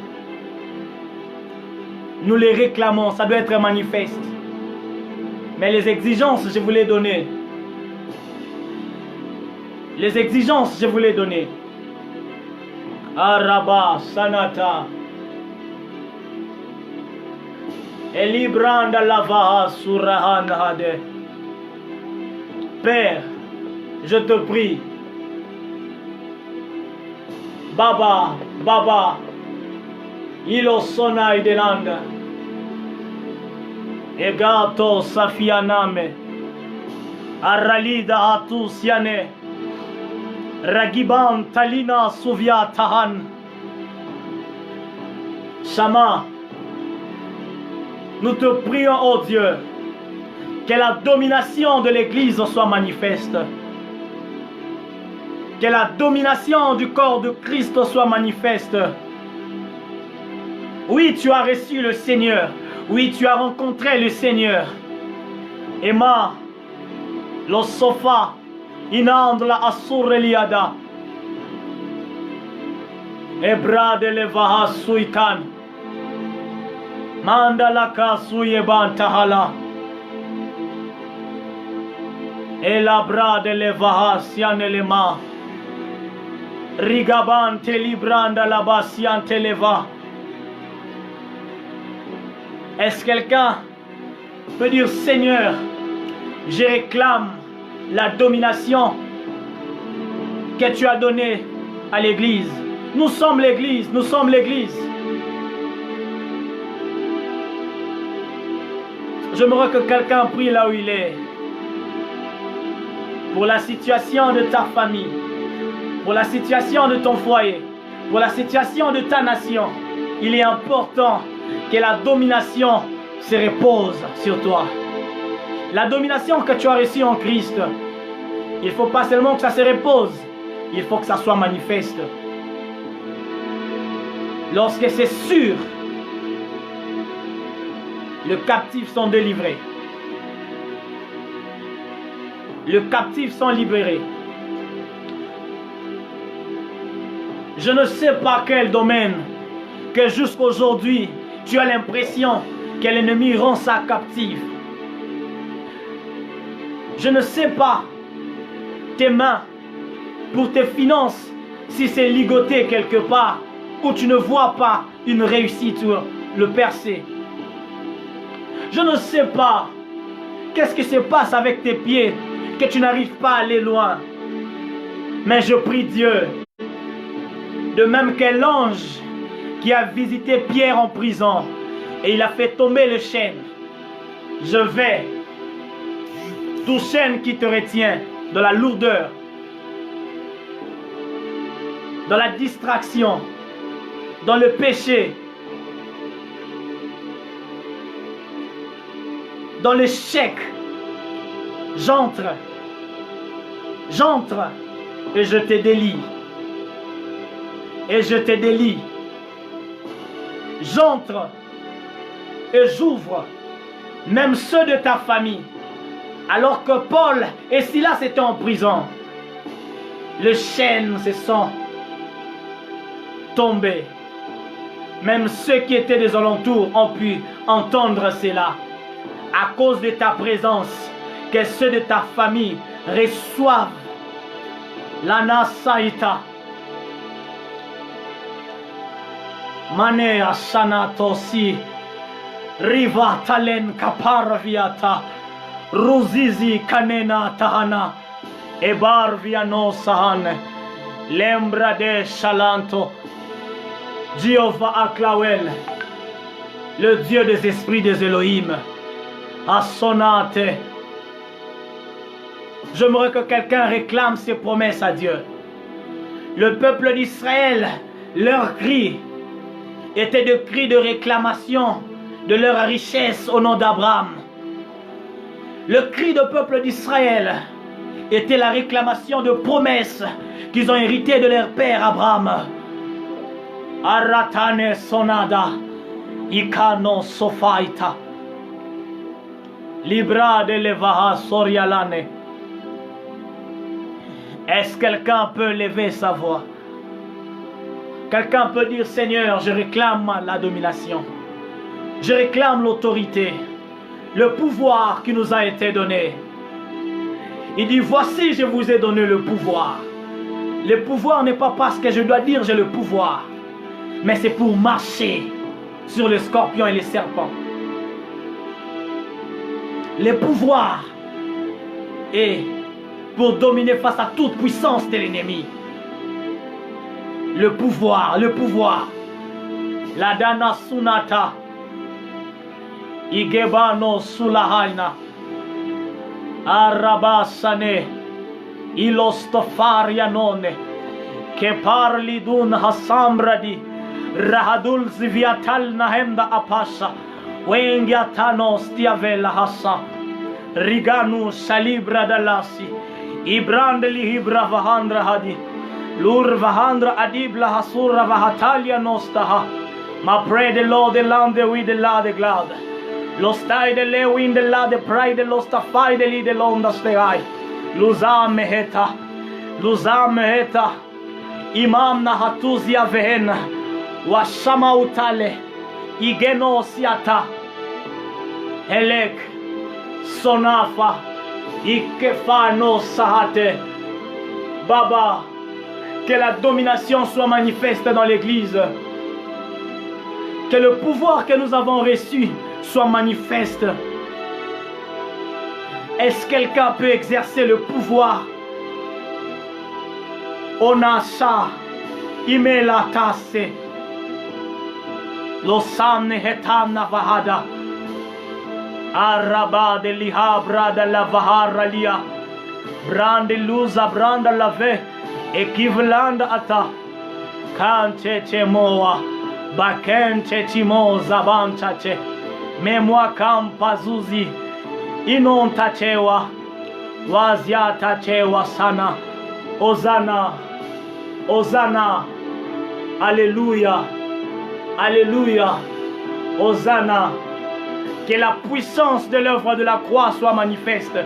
nous les réclamons, ça doit être manifeste. Mais les exigences, je vous les donner. Les exigences, je vous les donner. Araba Sanata Elibranda Lavaha Surahan Hade. Père, je te prie. Baba, Baba, Ilo Sonai Delanda. Egato Safianame. Aralida Atusiane. Ragiban Talina Suvia Tahan. Shama, nous te prions, oh Dieu, que la domination de l'Église soit manifeste. Que la domination du corps de Christ soit manifeste. Oui, tu as reçu le Seigneur. Oui, tu as rencontré le Seigneur. Emma, lo sofa, inandla asureliada. Ebra de levaha suikan. Mandalaka suyeban tahala. Elabra de levaha sianelema. Rigaban te libranda la basian te leva. Est-ce quelqu'un peut dire Seigneur, je réclame la domination que tu as donnée à l'Église. Nous sommes l'Église, nous sommes l'Église. J'aimerais que quelqu'un prie là où il est pour la situation de ta famille, pour la situation de ton foyer, pour la situation de ta nation. Il est important que la domination se repose sur toi. La domination que tu as reçue en Christ, il ne faut pas seulement que ça se repose, il faut que ça soit manifeste. Lorsque c'est sûr, les captifs sont délivrés. Les captifs sont libérés. Je ne sais pas quel domaine que jusqu'aujourd'hui tu as l'impression que l'ennemi rend ça captif. Je ne sais pas tes mains pour tes finances si c'est ligoté quelque part où tu ne vois pas une réussite ou le percer. Je ne sais pas qu'est-ce qui se passe avec tes pieds que tu n'arrives pas à aller loin. Mais je prie Dieu, de même que l'ange qui a visité Pierre en prison et il a fait tomber le chêne, je vais, tout chêne qui te retient dans la lourdeur, dans la distraction, dans le péché, dans l'échec, j'entre et je te délie. Et je te délie. J'entre et j'ouvre même ceux de ta famille. Alors que Paul et Silas étaient en prison, les chaînes se sont tombées. Même ceux qui étaient des alentours ont pu entendre cela. À cause de ta présence, que ceux de ta famille reçoivent l'anasaïta. Mane asanatosi riva talen kaparviata ruzizi kanena tahana ebar viano sahane lembra de shalanto Jéhovah Aklawel, le Dieu des esprits des Elohim, a sonate. J'aimerais que quelqu'un réclame ses promesses à Dieu. Le peuple d'Israël, leur cri était des cris de réclamation de leur richesse au nom d'Abraham. Le cri du peuple d'Israël était la réclamation de promesses qu'ils ont héritées de leur père Abraham. Aratane sonada, ikano sofaita, libra de levaha sorialane. Est-ce que quelqu'un peut lever sa voix? Quelqu'un peut dire, Seigneur, je réclame la domination. Je réclame l'autorité, le pouvoir qui nous a été donné. Il dit, voici, je vous ai donné le pouvoir. Le pouvoir n'est pas parce que je dois dire j'ai le pouvoir, mais c'est pour marcher sur les scorpions et les serpents. Le pouvoir est pour dominer face à toute puissance de l'ennemi. Le pouvoir. La dana sunata. Igebano sulahaina. Arabasane. Ilostofaria none. Che parli d'un hasambradi. Rahadul ziviatal nahemda apasa. Wengiatano stiavella hassa. Riganu salibra dalasi. Ibrandeli hibra vahandra hadi. Lur vahandra adibla hasura vahatalia nostaha. Ma pray the Lord the land the with the la the glad. Lo stai de le win the la the pride lo stafai de li de londa steai. Luzame heta. Imam na hatuzia vehena. Washama utale. Igeno siata. Elek. Sonafa. Ikefano sahate. Baba, que la domination soit manifeste dans l'église. Que le pouvoir que nous avons reçu soit manifeste. Est-ce que quelqu'un peut exercer le pouvoir? Onasha, imela tasse. Losane hetana vahada. Araba de lihabra de la vaharalia. Brande luza branda lave. Equivalent ata. Kanche chemoa. Bakenche chimo zabanchache. Memwa kampazuzi. Inon tachewa. Wazia tachewa sana. Hosanna. Hosanna. Alléluia. Alléluia. Hosanna. Que la puissance de l'œuvre de la croix soit manifeste.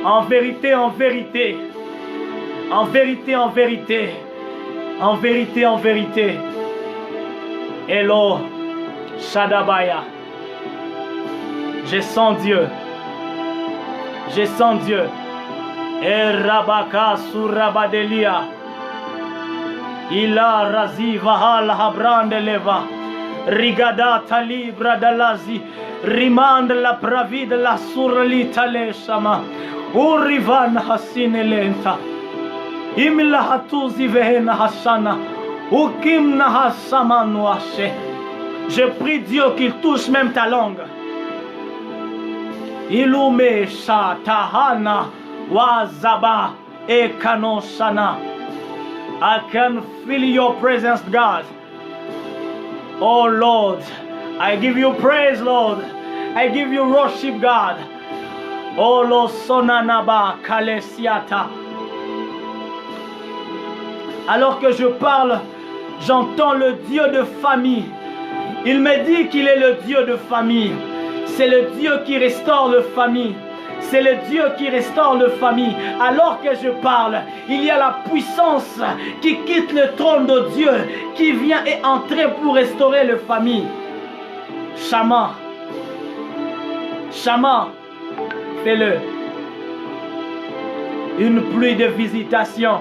En vérité, en vérité. En vérité, en vérité. En vérité, en vérité. Elo Shadabaya. Je sens Dieu. Je sens Dieu. Rabaka Surabadelia. Ila Razi Vahal Habrande Leva. Rigada Talibra Dalazi. Rimande la Pravide la Surlita Leshama. Urivan Hasine Lenta. Imla Hatuzi Vehena Hasana. Ukimna Hasamanu Ashe. Je prie Dieu qu'il touche même ta langue. Ilume Shatahana Wazaba Ekanoshana. I can feel your presence, God. Oh Lord, I give you praise, Lord. I give you worship, God. Oh Lord, Sonanaba Kalesiata. Alors que je parle, j'entends le Dieu de famille. Il me dit qu'il est le Dieu de famille. C'est le Dieu qui restaure la famille. C'est le Dieu qui restaure la famille. Alors que je parle, il y a la puissance qui quitte le trône de Dieu, qui vient et entrer pour restaurer la famille. Shama. Shama. Fais-le. Une pluie de visitation.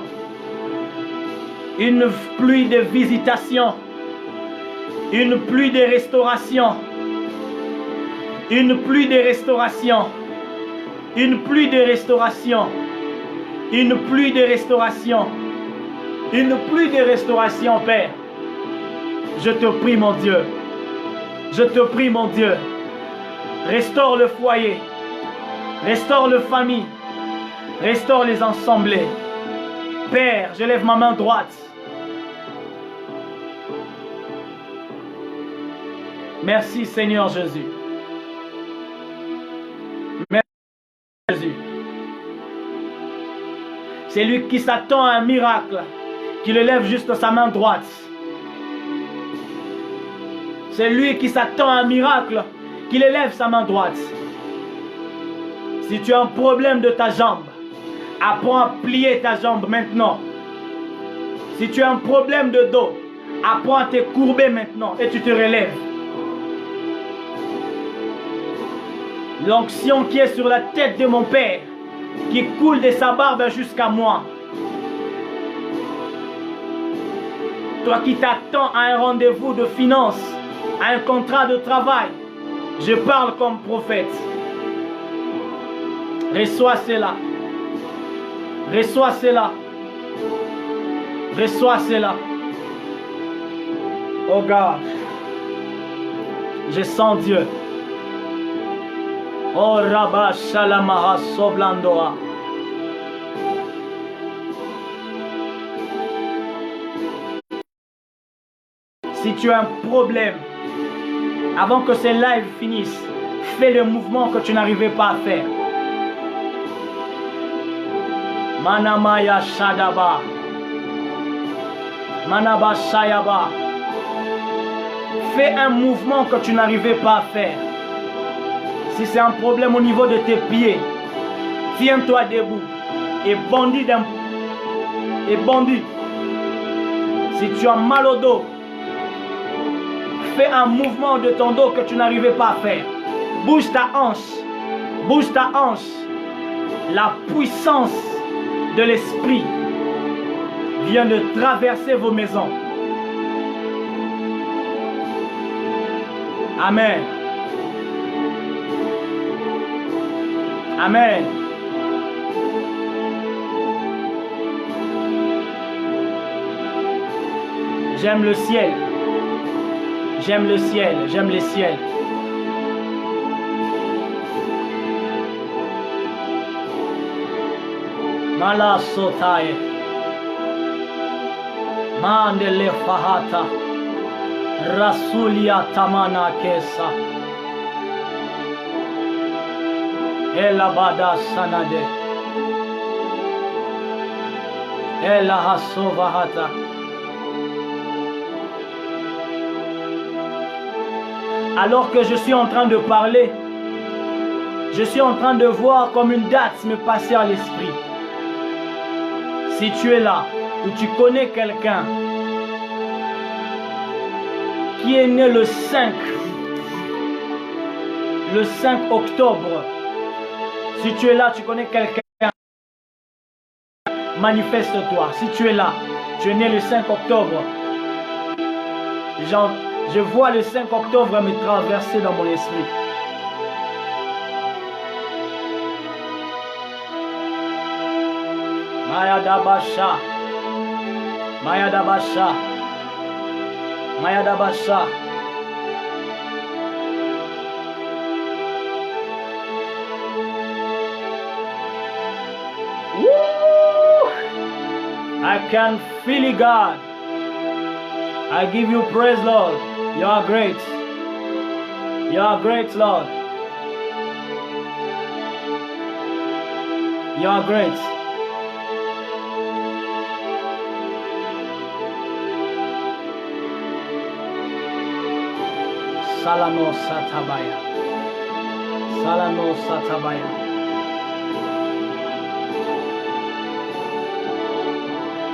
Une pluie de visitation. Une pluie de restauration. Une pluie de restauration. Une pluie de restauration. Une pluie de restauration. Une pluie de restauration, Père. Je te prie, mon Dieu. Je te prie, mon Dieu. Restaure le foyer. Restaure la famille. Restaure les assemblées. Père, je lève ma main droite. Merci, Seigneur Jésus. Merci, Jésus. C'est lui qui s'attend à un miracle, qui le lève juste sa main droite. C'est lui qui s'attend à un miracle, qui le lève sa main droite. Si tu as un problème de ta jambe, apprends à plier ta jambe maintenant. Si tu as un problème de dos, apprends à te courber maintenant et tu te relèves. L'onction qui est sur la tête de mon Père, qui coule de sa barbe jusqu'à moi. Toi qui t'attends à un rendez-vous de finance, à un contrat de travail, je parle comme prophète. Reçois cela. Reçois cela. Reçois cela. Oh God, je sens Dieu. Oh Rabba Shalamaha Soblandoa. Si tu as un problème, avant que ce live finisse, fais le mouvement que tu n'arrivais pas à faire. Manamaya Shadaba. Manaba Shayaba. Fais un mouvement que tu n'arrivais pas à faire. Si c'est un problème au niveau de tes pieds, tiens-toi debout et bondis et bondis. Si tu as mal au dos, fais un mouvement de ton dos que tu n'arrivais pas à faire. Bouge ta hanche. Bouge ta hanche. La puissance de l'esprit vient de traverser vos maisons. Amen. Amen. J'aime le ciel. J'aime le ciel. J'aime le ciel. Mala sotaye. Mandele fahata. Rasulia tamana kesa. Elabada sanade. Elahasovahata. Alors que je suis en train de parler, je suis en train de voir comme une date me passer à l'esprit. Si tu es là, ou tu connais quelqu'un qui est né le 5 octobre, si tu es là, tu connais quelqu'un, manifeste-toi. Si tu es là, tu es né le 5 octobre, je vois le 5 octobre me traverser dans mon esprit. Mayadabasha. Mayadabasha. Mayadabasha. Woo! I can feel it, God. I give you praise, Lord. You are great. You are great, Lord. You are great. Salano satabaya. Salano satabaya.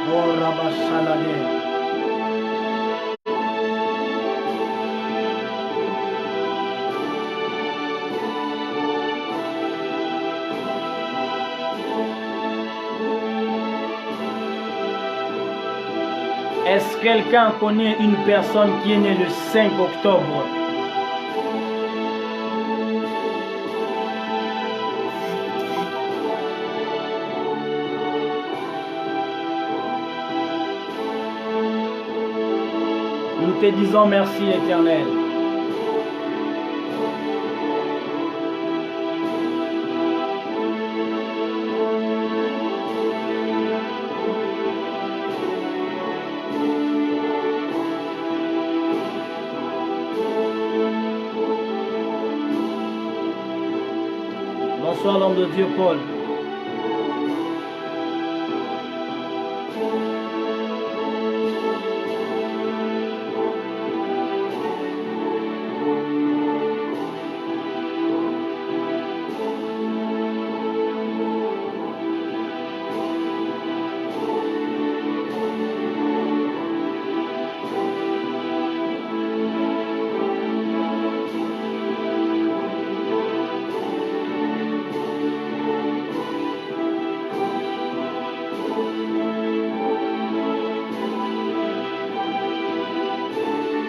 Oh, Rabashalade. Est-ce que quelqu'un connaît une personne qui est née le 5 octobre? Nous te disons merci, Éternel. Bonsoir, l'homme de Dieu, Paul.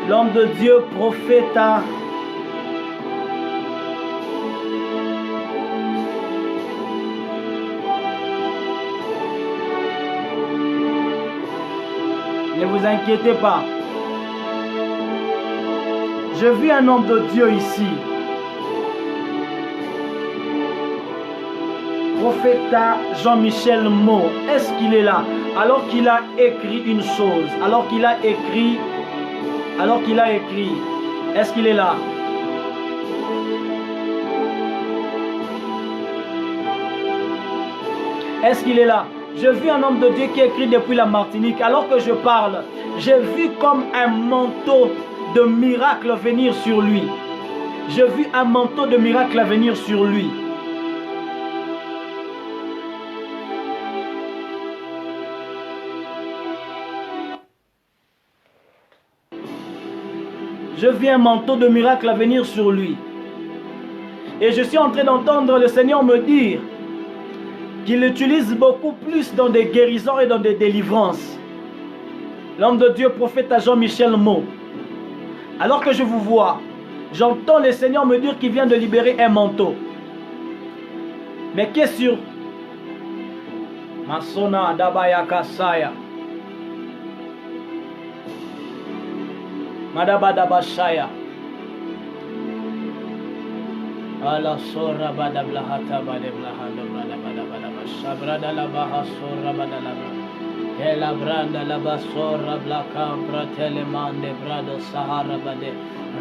L'homme de Dieu, prophète, ne vous inquiétez pas. Je vis un homme de Dieu ici. Prophète Jean-Michel Mo, est-ce qu'il est là? Alors qu'il a écrit une chose, alors qu'il a écrit, est-ce qu'il est là? Est-ce qu'il est là? Je vis un homme de Dieu qui écrit depuis la Martinique. Alors que je parle, j'ai vu comme un manteau de miracle venir sur lui. J'ai vu un manteau de miracle venir sur lui. Je vis un manteau de miracle à venir sur lui. Et je suis en train d'entendre le Seigneur me dire qu'il l'utilise beaucoup plus dans des guérisons et dans des délivrances. L'homme de Dieu, prophète à Jean-Michel Mo. Alors que je vous vois, j'entends le Seigneur me dire qu'il vient de libérer un manteau. Mais qu'est-ce sur Masona Dabaya Kasaya. Madabadabashaya. Ala sora badablahata badeblahada badabadabadabashaya. Shabrada la baha sora badalaba. Ela branda la basora blaka pratelemande brado sahara bade.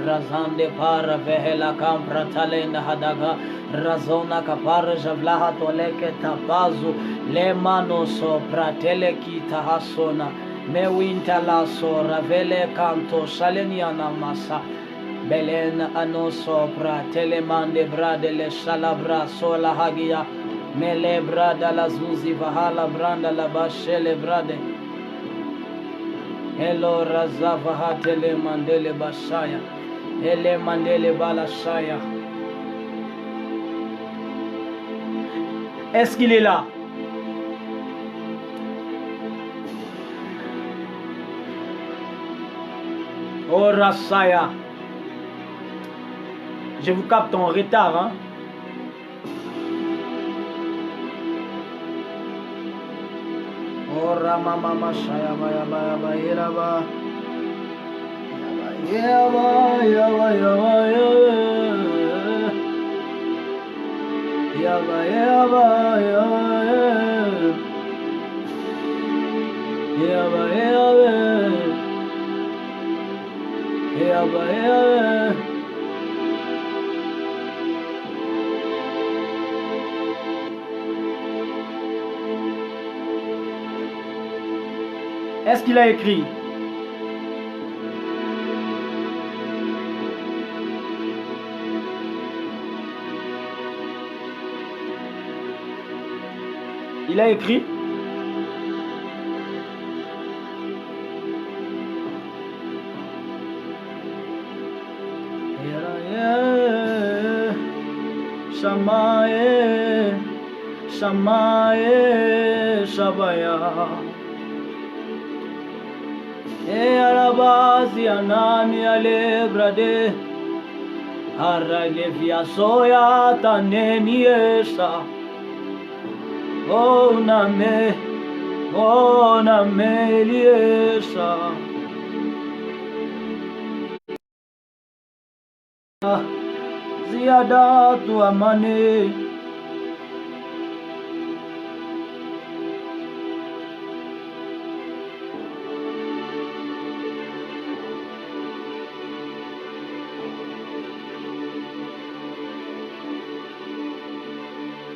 Razande para vehela campra talenda hadaga. Razona kapara javlaha toleke tapazu. Le mano so pratele kita hasona. Me winta la sora vele canto shaleniana masa. Belen ano sopra telemande brade le shalabra sola hagia. Mele brada la zuzi vahala branda la bashele brade. Hello razavaha tele mandele bashaya. Ele mandele balashaya. Est-ce qu'il est là? Oh Rasaya. Je vous capte en retard, hein? Oh Ramama Shaya Baya Baya Baya Baya Yaba Yaba Yaba Yaba Yaba Yaba Yaba Yaba. Est-ce qu'il a écrit? Il a écrit? Shamae, Shamae, Shabaya. E arabazi anani alebrade aragevia soya tanemi esa o name liesa ziada tu amane.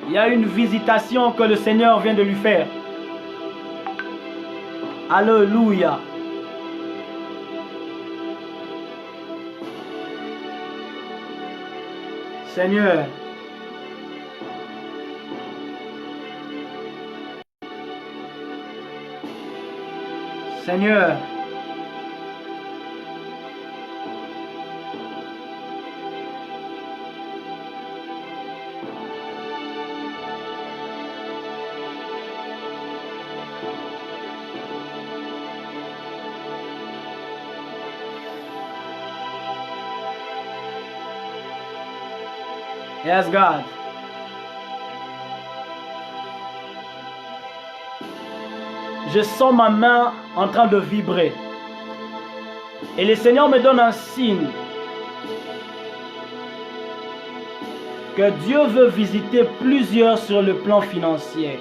Il y a une visitation que le Seigneur vient de lui faire. Alléluia. Seigneur. Seigneur. Yes, God. Je sens ma main en train de vibrer. Et le Seigneur me donne un signe que Dieu veut visiter plusieurs sur le plan financier.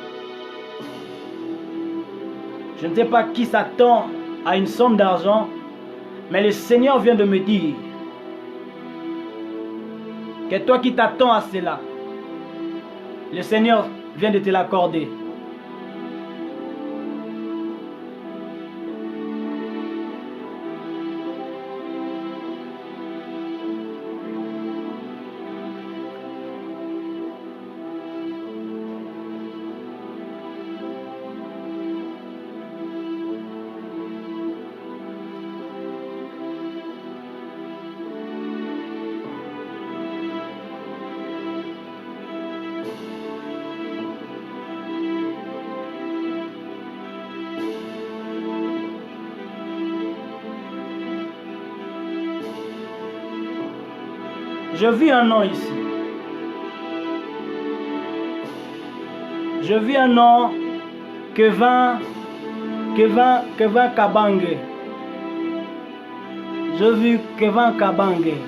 Je ne sais pas qui s'attend à une somme d'argent, mais le Seigneur vient de me dire que toi qui t'attends à cela, le Seigneur vient de te l'accorder. Je vis un nom ici. Je vis un nom Kevin Kabange. Je vis Kevin Kabange.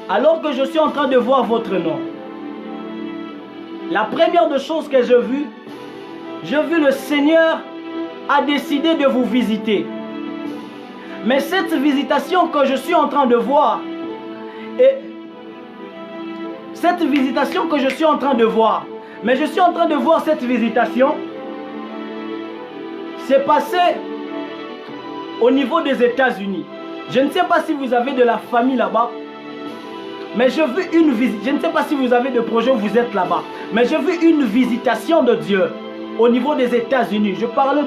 Alors que je suis en train de voir votre nom, La première des choses que j'ai vu le Seigneur a décidé de vous visiter. Mais cette visitation que je suis en train de voir, mais je suis en train de voir cette visitation, c'est passé au niveau des États-Unis. Je ne sais pas si vous avez de la famille là-bas, mais j'ai vu une visite. Je ne sais pas si vous avez des projets où vous êtes là-bas, mais j'ai vu une visitation de Dieu au niveau des États-Unis. Je parle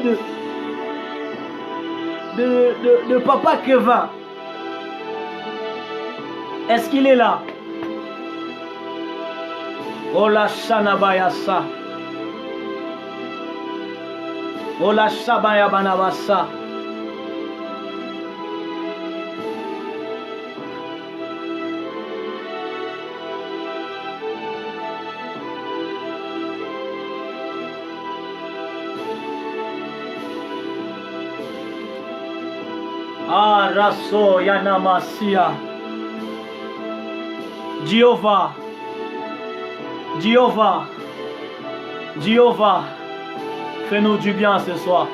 de Papa Kevin. Est-ce qu'il est là? Oh la Shanabayasa. Oh la Shabaya Banabasa. Ah, Raso Yanamasia. Jéhovah, fais-nous du bien ce soir.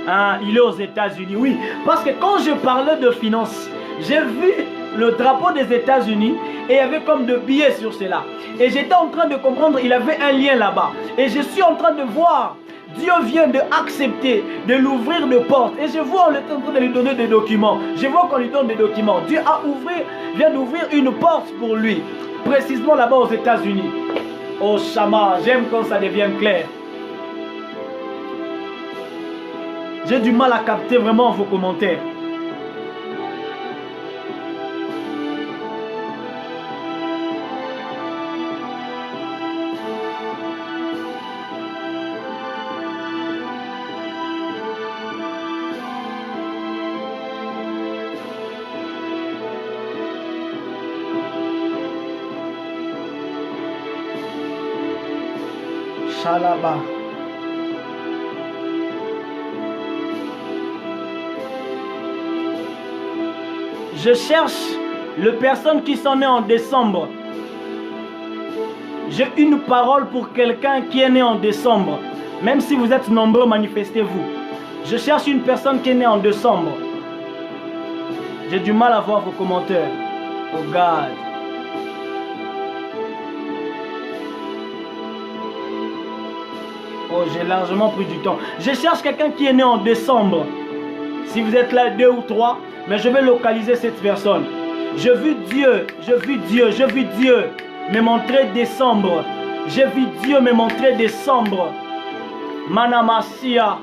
Hein, il est aux États-Unis, oui. Parce que quand je parlais de finances, j'ai vu le drapeau des États-Unis et il y avait comme de billets sur cela. Et j'étais en train de comprendre, il avait un lien là-bas. Et je suis en train de voir, Dieu vient d'accepter de l'ouvrir de portes. Et je vois, on est en train de lui donner des documents. Je vois qu'on lui donne des documents. Dieu vient d'ouvrir une porte pour lui. Précisément là-bas aux États-Unis. Oh Shama, j'aime quand ça devient clair. J'ai du mal à capter vraiment vos commentaires. Shalaba. Je cherche les personnes qui sont nées en décembre. J'ai une parole pour quelqu'un qui est né en décembre. Même si vous êtes nombreux, manifestez-vous. Je cherche une personne qui est née en décembre. J'ai du mal à voir vos commentaires. Oh God. Oh, j'ai largement pris du temps. Je cherche quelqu'un qui est né en décembre. Si vous êtes là 2 ou 3, mais je vais localiser cette personne. Je vis Dieu me montrer décembre. J'ai vu Dieu me montrer décembre. Manamasia.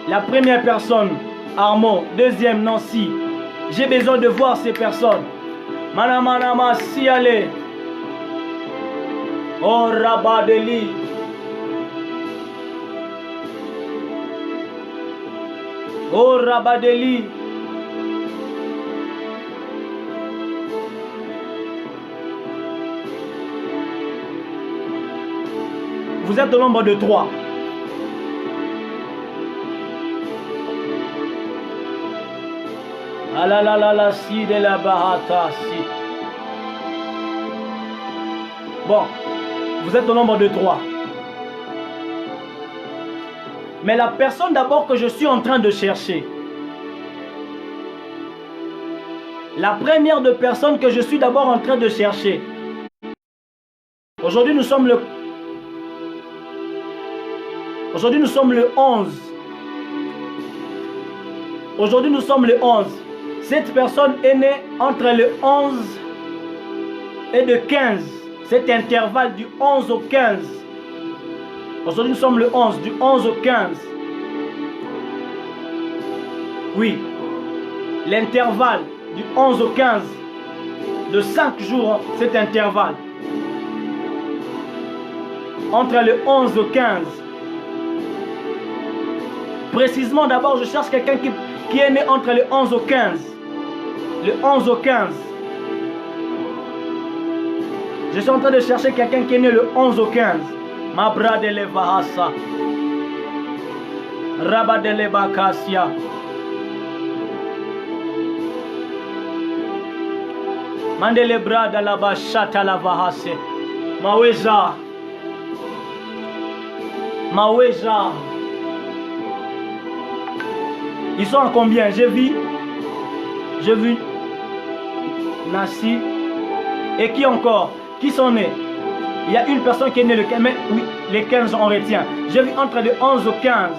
La première personne, Armand. Deuxième, Nancy. J'ai besoin de voir ces personnes. Manamasia. Oh, Rabadeli. Oh Rabadeli. Vous êtes au nombre de 3. Ah la la la la si de la bahata si. Bon, vous êtes au nombre de 3. Mais la personne d'abord que je suis en train de chercher, la première de personnes que je suis d'abord en train de chercher, aujourd'hui nous sommes le 11. Aujourd'hui nous sommes le 11. Cette personne est née entre le 11 et le 15. Cet intervalle du 11 au 15. Aujourd'hui, nous sommes le 11, du 11 au 15. Oui, l'intervalle du 11 au 15, de 5 jours, cet intervalle. Entre le 11 au 15. Précisément, d'abord, je cherche quelqu'un qui est né entre le 11 au 15. Le 11 au 15. Je suis en train de chercher quelqu'un qui est né le 11 au 15. Ma bradele vahasa. Rabadele bakasia. Mandele brada la bashata la vahase. Maweja. Maweja. Ils sont à combien? J'ai vu Nassi. Et qui encore? Qui sont nés? Il y a une personne qui est née le 15. Mais oui, les 15 on retient. J'ai vu entre le 11 au 15.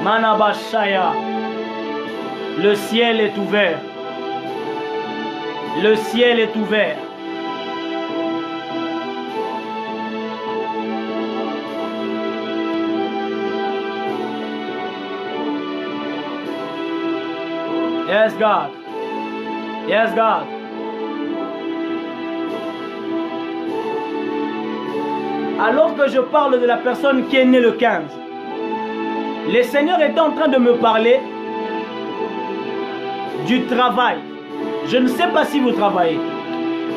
Manabashaya. Le ciel est ouvert. Le ciel est ouvert. Yes, God. Yes, God. Alors que je parle de la personne qui est née le 15, le Seigneur est en train de me parler du travail. Je ne sais pas si vous travaillez,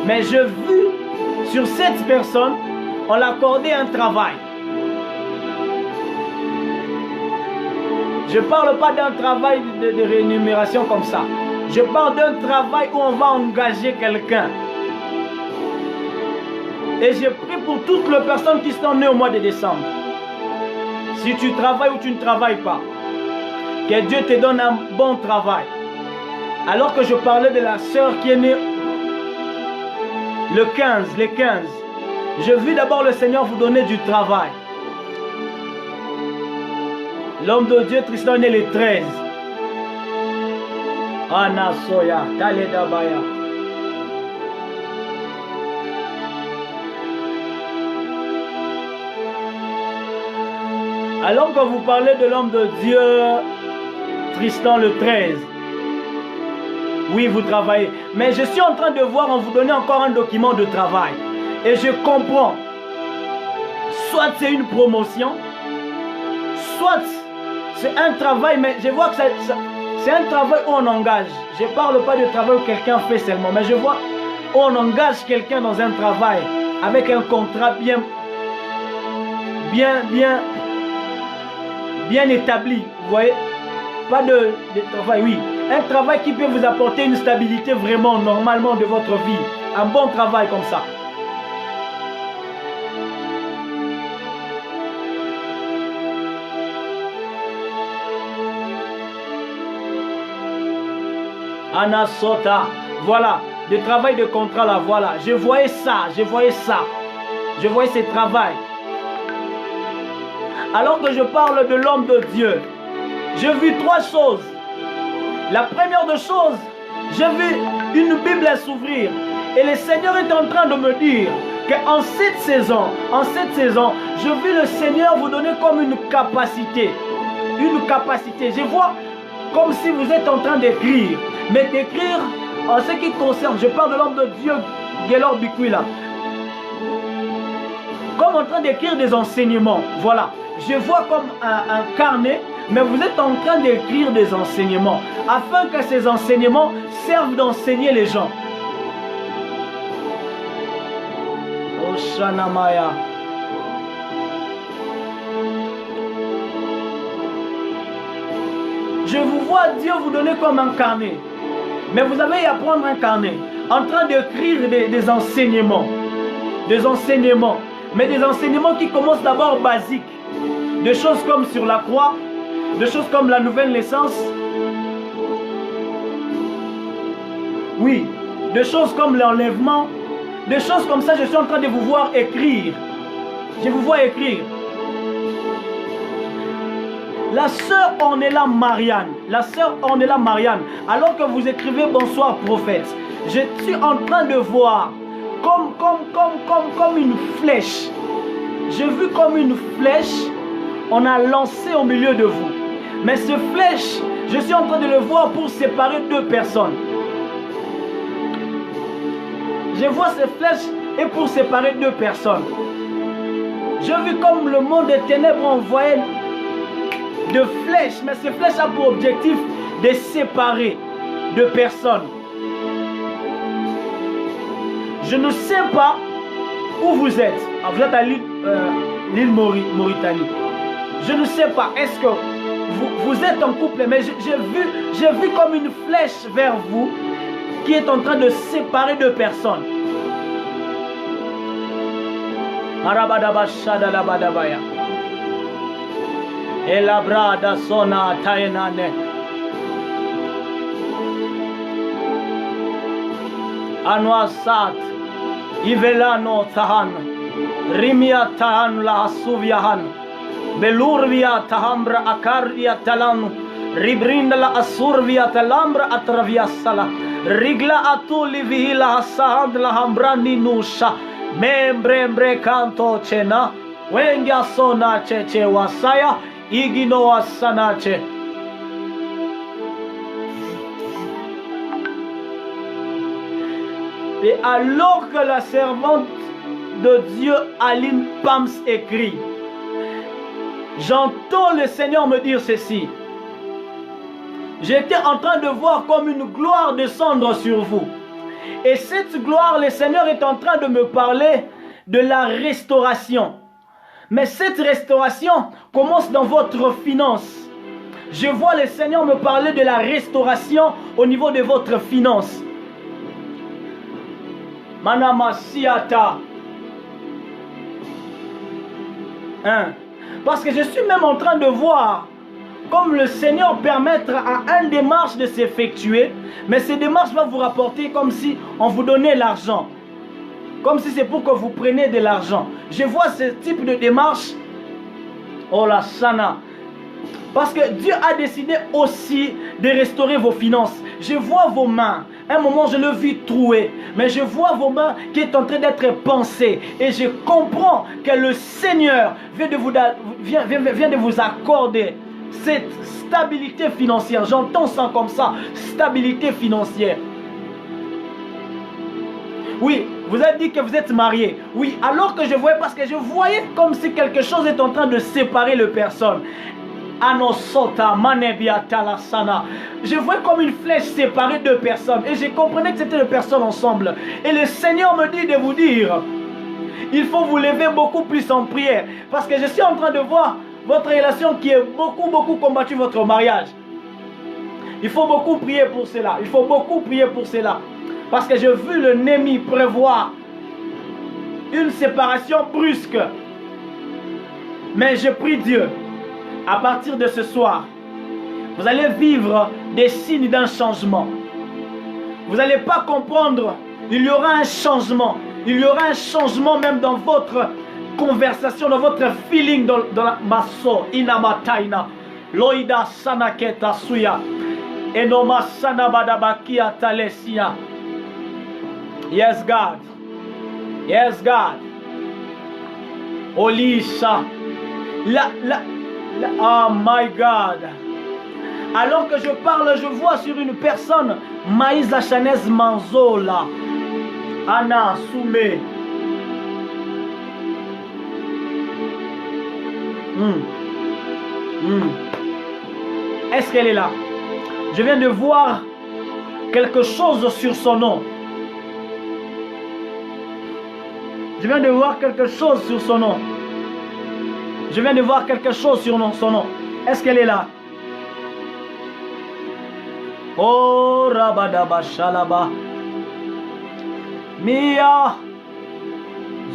mais je vu sur cette personne, on l'a accordé un travail. Je ne parle pas d'un travail de rémunération comme ça. Je parle d'un travail où on va engager quelqu'un. Et je prie pour toutes les personnes qui sont nées au mois de décembre. Si tu travailles ou tu ne travailles pas, que Dieu te donne un bon travail. Alors que je parlais de la sœur qui est née le 15, les 15, je vis d'abord le Seigneur vous donner du travail. L'homme de Dieu, Tristan, est né le 13. Ana Soya, Taledabaya. Alors que vous parlez de l'homme de Dieu, Tristan le 13, oui, vous travaillez. Mais je suis en train de voir, on vous donne encore un document de travail. Et je comprends. Soit c'est une promotion, soit c'est un travail, mais je vois que c'est un travail où on engage. Je ne parle pas de travail où quelqu'un fait seulement, mais je vois où on engage quelqu'un dans un travail avec un contrat bien établi. Vous voyez? Pas de travail, oui. Un travail qui peut vous apporter une stabilité vraiment normalement de votre vie. Un bon travail comme ça. Anna Sota. Voilà. Le travail de contrat là, voilà. Je voyais ça. Je voyais ce travail. Alors que je parle de l'homme de Dieu, j'ai vu trois choses. La première des choses, j'ai vu une Bible s'ouvrir. Et le Seigneur est en train de me dire qu'en cette saison, je vis le Seigneur vous donner comme une capacité. Une capacité. Je vois comme si vous êtes en train d'écrire. Mais d'écrire en ce qui concerne, je parle de l'homme de Dieu, Gelor Bikwila. Comme en train d'écrire des enseignements. Voilà. Je vois comme un carnet, mais vous êtes en train d'écrire des enseignements, afin que ces enseignements servent d'enseigner les gens. Oshanamaya. Je vous vois Dieu vous donner comme un carnet, mais vous avez à prendre un carnet, en train d'écrire des enseignements. Des enseignements, mais des enseignements qui commencent d'abord basiques. Des choses comme sur la croix, des choses comme la nouvelle naissance. Oui, des choses comme l'enlèvement, des choses comme ça, je suis en train de vous voir écrire. Je vous vois écrire. La sœur Ornella Marianne, alors que vous écrivez bonsoir prophète, je suis en train de voir comme une flèche. J'ai vu comme une flèche. On a lancé au milieu de vous. Mais ce flèche, je suis en train de le voir pour séparer deux personnes. Je vois ces flèches et pour séparer deux personnes. J'ai vu comme le monde des ténèbres envoyait de flèches. Mais ces flèches ont pour objectif de séparer deux personnes. Je ne sais pas où vous êtes. Ah, vous êtes à l'île Mauritanie. Je ne sais pas, est-ce que vous êtes en couple, mais j'ai vu comme une flèche vers vous qui est en train de séparer deux personnes. Arabadabashada labadabaya. Elabrada sona taenane. Anwasat. Ivelano tahan. Rimia tahan la asuviahan. Belurvia tahambra akardia talanu. Ribrinda la asurvia talambra atraviasala. Rigla atuli vihila hasahand la hambrani nusha. Membre kanto chena. Wengia sona cheche wasaya. Igino wasanache. Et alors que la servante de Dieu Aline Pams écrit, j'entends le Seigneur me dire ceci. J'étais en train de voir comme une gloire descendre sur vous. Et cette gloire, le Seigneur est en train de me parler de la restauration. Mais cette restauration commence dans votre finance. Je vois le Seigneur me parler de la restauration au niveau de votre finance. Manamasiata. Parce que je suis même en train de voir comme le Seigneur permettre à une démarche de s'effectuer, mais ces démarches vont vous rapporter comme si on vous donnait l'argent. Comme si c'est pour que vous preniez de l'argent. Je vois ce type de démarche. Oh la sana. Parce que Dieu a décidé aussi de restaurer vos finances. Je vois vos mains. Un moment, je le vis troué. Mais je vois vos mains qui est en train d'être pensées. Et je comprends que le Seigneur vient de vous accorder cette stabilité financière. J'entends ça comme ça. Stabilité financière. Oui, vous avez dit que vous êtes marié. Oui, alors que je voyais, parce que je voyais comme si quelque chose est en train de séparer les personnes. Anosota, manebia, talasana. Je voyais comme une flèche séparer deux personnes. Et je comprenais que c'était deux personnes ensemble. Et le Seigneur me dit de vous dire, il faut vous lever beaucoup plus en prière. Parce que je suis en train de voir votre relation qui est beaucoup combattu votre mariage. Il faut beaucoup prier pour cela. Il faut beaucoup prier pour cela. Parce que j'ai vu l'ennemi prévoir une séparation brusque. Mais je prie Dieu, à partir de ce soir, vous allez vivre des signes d'un changement. Vous n'allez pas comprendre, il y aura un changement. Il y aura un changement même dans votre conversation, dans votre feeling, dans la maso, inamataina, loida sanaketa suya, enoma sanabadabakia talesia. Yes, God. Yes, God. Olisha. Oh my God. Alors que je parle, je vois sur une personne Maïsa Chanez Manzola. Anna Soumé. Est-ce qu'elle est là? Je viens de voir quelque chose sur son nom. Je viens de voir quelque chose sur son nom. Je viens de voir quelque chose sur son nom. Est-ce qu'elle est là? Oh, Rabadaba Shalaba. Mia.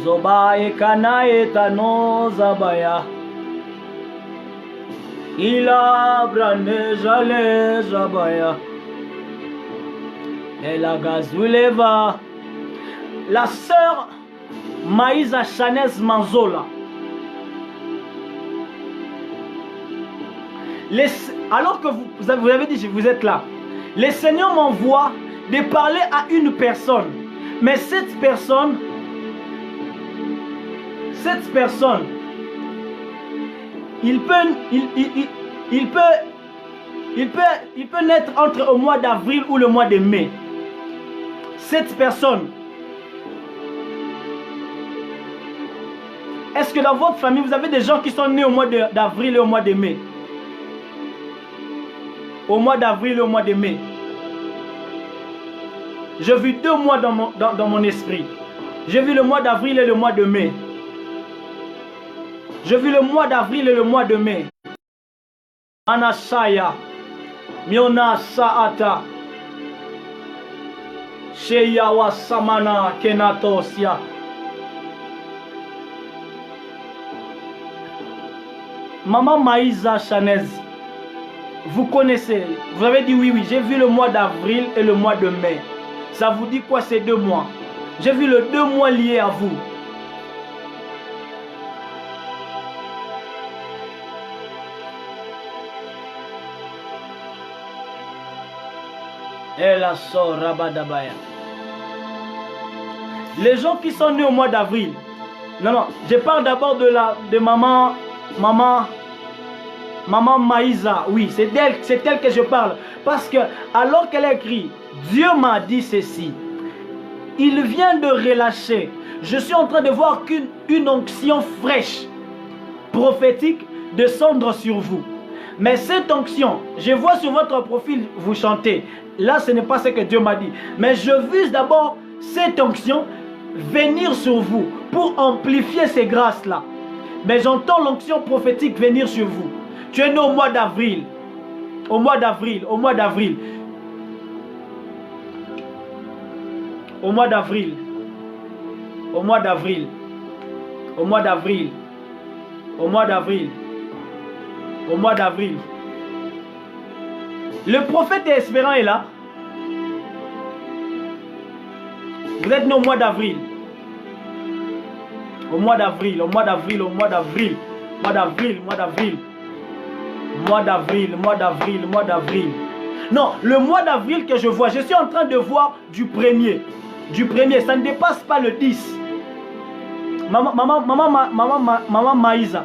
Zoba ekana etano zabaya. Ila brane jale zabaya. Ela gazuleva. La sœur Maïsa Chanez Manzola. Alors que vous avez dit, vous êtes là. Le Seigneur m'envoie de parler à une personne. Mais cette personne, il peut naître entre le mois d'avril ou le mois de mai. Cette personne, est-ce que dans votre famille, vous avez des gens qui sont nés au mois d'avril et au mois de mai? Au mois d'avril et au mois de mai. J'ai vu 2 mois dans mon esprit. J'ai vu le mois d'avril et le mois de mai. J'ai vu le mois d'avril et le mois de mai. Anasaya. Miona Saata. Sheyawa Samana Kenatosia. Maman Maïsa Chanez, vous connaissez, vous avez dit oui, oui, j'ai vu le mois d'avril et le mois de mai. Ça vous dit quoi ces 2 mois? J'ai vu les 2 mois liés à vous. Et la sort Rabadabaya. Les gens qui sont nés au mois d'avril. Non, non, je parle d'abord de maman Maïsa. Oui, c'est elle que je parle. Parce que alors qu'elle écrit, Dieu m'a dit ceci. Il vient de relâcher. Je suis en train de voir qu'une onction fraîche, prophétique, descendre sur vous. Mais cette onction, je vois sur votre profil, vous chantez. Là, ce n'est pas ce que Dieu m'a dit. Mais je vise d'abord cette onction venir sur vous pour amplifier ces grâces-là. Mais j'entends l'onction prophétique venir sur vous. Tu es né au mois d'avril. Au mois d'avril. Au mois d'avril. Au mois d'avril. Au mois d'avril. Au mois d'avril. Au mois d'avril. Au mois d'avril. Le prophète Espérant est là. Vous êtes né au mois d'avril. Au mois d'avril, au mois d'avril, au mois d'avril. Mois d'avril, mois d'avril. Mois d'avril, mois d'avril, mois d'avril. Non, le mois d'avril que je vois, je suis en train de voir du premier. Du premier, ça ne dépasse pas le 10. Maman Maïsa.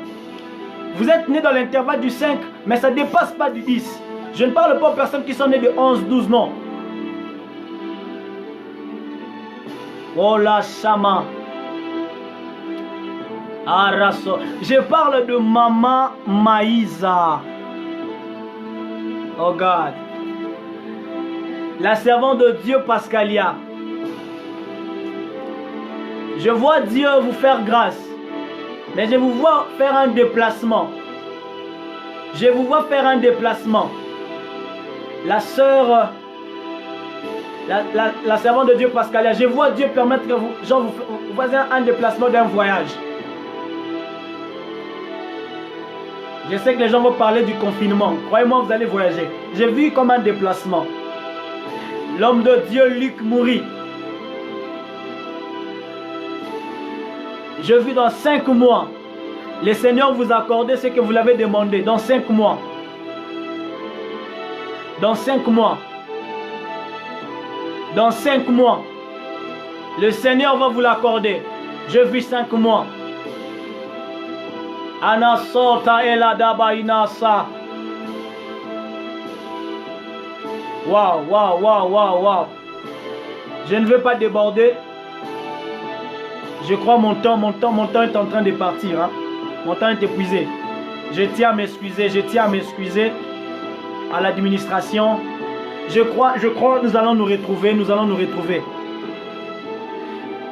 Vous êtes né dans l'intervalle du 5, mais ça ne dépasse pas du 10. Je ne parle pas aux personnes qui sont nées de 11, 12, non. Oh la Shama. Araso. Je parle de Maman Maïsa. Oh God. La servante de Dieu Pascalia. Je vois Dieu vous faire grâce. Mais je vous vois faire un déplacement. Je vous vois faire un déplacement. La sœur, la servante de Dieu Pascalia, je vois Dieu permettre que vous fassiez un déplacement d'un voyage. Je sais que les gens vont parler du confinement. Croyez-moi, vous allez voyager. J'ai vu comme un déplacement. L'homme de Dieu, Luc Moury. Je vis dans 5 mois. Le Seigneur vous a accordé ce que vous l'avez demandé. Dans 5 mois. Dans 5 mois. Dans 5 mois. Le Seigneur va vous l'accorder. Je vis 5 mois. Anasota eladaba inasa. Waouh, waouh, waouh, waouh, waouh. Je ne veux pas déborder. Je crois mon temps est en train de partir. Hein. Mon temps est épuisé. Je tiens à m'excuser à l'administration. Je crois nous allons nous retrouver.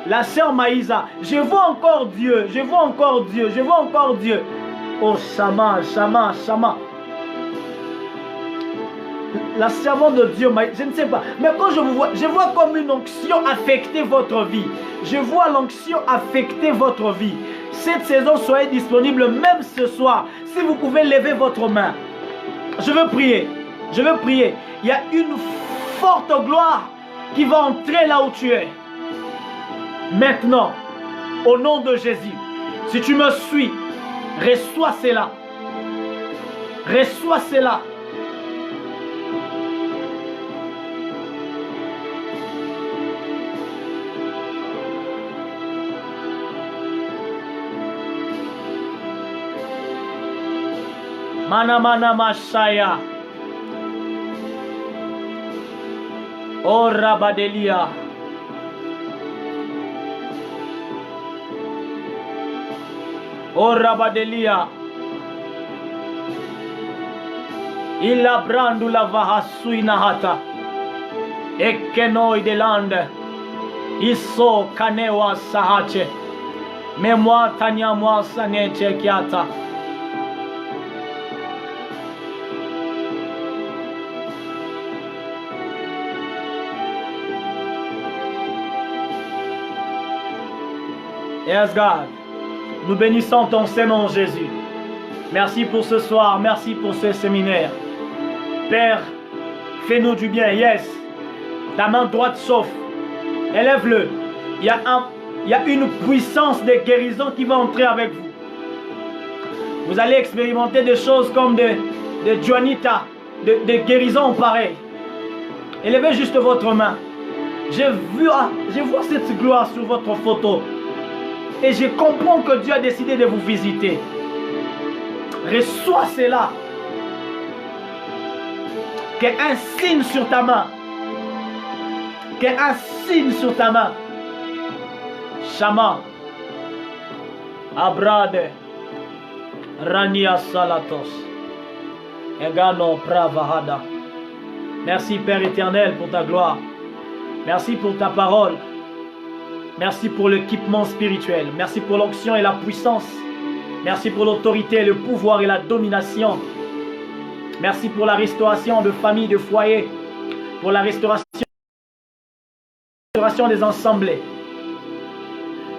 La sœur Maïsa, je vois encore Dieu. Oh, Shama. La servante de Dieu, je ne sais pas. Mais quand je vous vois, je vois comme une onction affecter votre vie. Je vois l'onction affecter votre vie. Cette saison, soyez disponible même ce soir. Si vous pouvez lever votre main. Je veux prier. Il y a une forte gloire qui va entrer là où tu es. Maintenant, au nom de Jésus, si tu me suis, reçois cela. Reçois cela. Mana Mashaya. Oh Rabadelia. Oh Rabadelia. Illa brandu la vahasuina hata. Ekenoi de lande. Iso kanewa sahache. Memwa tanya mwa saneche kiata. Yes, God. Nous bénissons ton Saint-Nom, Jésus. Merci pour ce soir. Merci pour ce séminaire. Père, fais-nous du bien. Yes. Ta main droite sauve. Élève-le. Il y a une puissance de guérison qui va entrer avec vous. Vous allez expérimenter des choses comme des Juanita, de guérison pareilles. Élevez juste votre main. Je vois cette gloire sur votre photo. Et je comprends que Dieu a décidé de vous visiter. Reçois cela. Qu'un signe sur ta main. Qu'un signe sur ta main. Shama. Abrade. Rania Salatos. Egano Pravahada. Merci Père éternel pour ta gloire. Merci pour ta parole. Merci pour l'équipement spirituel. Merci pour l'onction et la puissance. Merci pour l'autorité, le pouvoir et la domination. Merci pour la restauration de famille, de foyer. Pour la restauration des assemblées.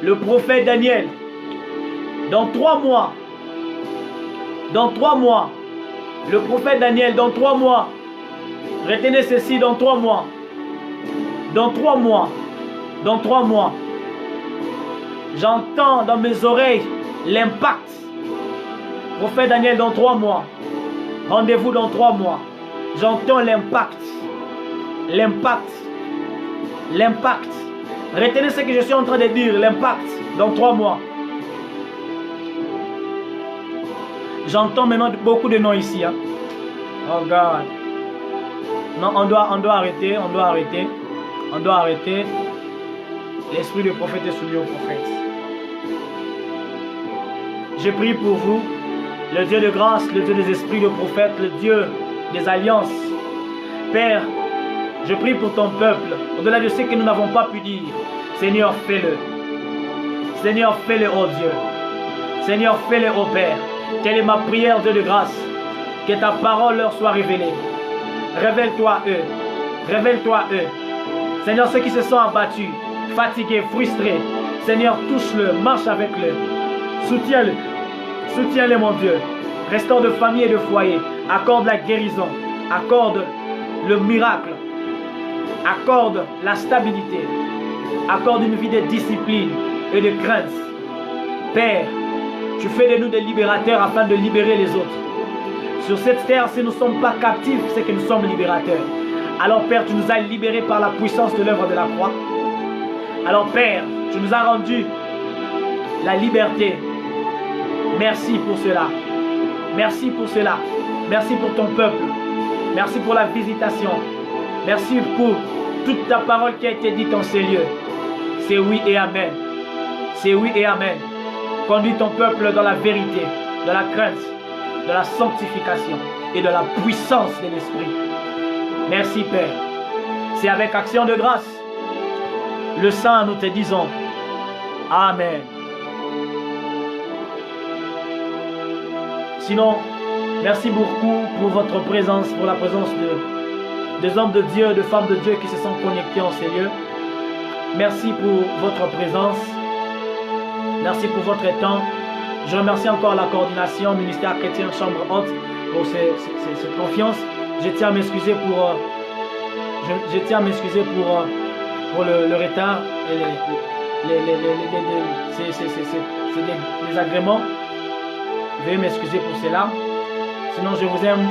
Le prophète Daniel, dans 3 mois, le prophète Daniel, dans 3 mois, retenez ceci, dans 3 mois, j'entends dans mes oreilles l'impact. Prophète Daniel, dans 3 mois, rendez-vous dans 3 mois, j'entends l'impact. Retenez ce que je suis en train de dire, l'impact dans 3 mois. J'entends maintenant beaucoup de noms ici. Hein. Oh God. Non, on doit arrêter. L'esprit du prophète est soumis au prophète. Je prie pour vous, le Dieu de grâce, le Dieu des esprits de prophète, le Dieu des alliances. Père, je prie pour ton peuple, au-delà de ce que nous n'avons pas pu dire. Seigneur, fais-le. Seigneur, fais-le, oh Dieu. Seigneur, fais-le, oh Père. Telle est ma prière, Dieu de grâce. Que ta parole leur soit révélée. Révèle-toi eux. Révèle-toi eux. Seigneur, ceux qui se sont abattus, fatigués, frustrés, Seigneur, touche-le, marche avec le. Soutiens-le. Soutiens-le, mon Dieu. Restaure de famille et de foyer. Accorde la guérison. Accorde le miracle. Accorde la stabilité. Accorde une vie de discipline et de crainte. Père, tu fais de nous des libérateurs afin de libérer les autres. Sur cette terre, si nous ne sommes pas captifs, c'est que nous sommes libérateurs. Alors Père, tu nous as libérés par la puissance de l'œuvre de la croix. Alors Père, tu nous as rendu la liberté. Merci pour cela. Merci pour cela. Merci pour ton peuple. Merci pour la visitation. Merci pour toute ta parole qui a été dite en ces lieux. C'est oui et amen. C'est oui et amen. Conduis ton peuple dans la vérité, dans la crainte, de la sanctification et de la puissance de l'Esprit. Merci Père. C'est avec action de grâce, le sang, nous te disons amen. Sinon, merci beaucoup pour votre présence, pour la présence des hommes de Dieu, de femmes de Dieu qui se sont connectés en ces lieux. Merci pour votre présence. Merci pour votre temps. Je remercie encore la coordination, ministère chrétien, chambre haute pour cette confiance. Je tiens à m'excuser pour, le retard et les agréments. Veuillez m'excuser pour cela. Sinon, je vous aime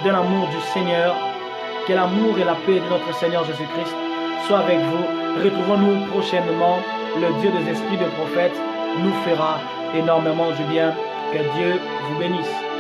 de l'amour du Seigneur. Que l'amour et la paix de notre Seigneur Jésus-Christ soient avec vous. Retrouvons-nous prochainement. Le Dieu des esprits de prophètes nous fera énormément du bien. Que Dieu vous bénisse.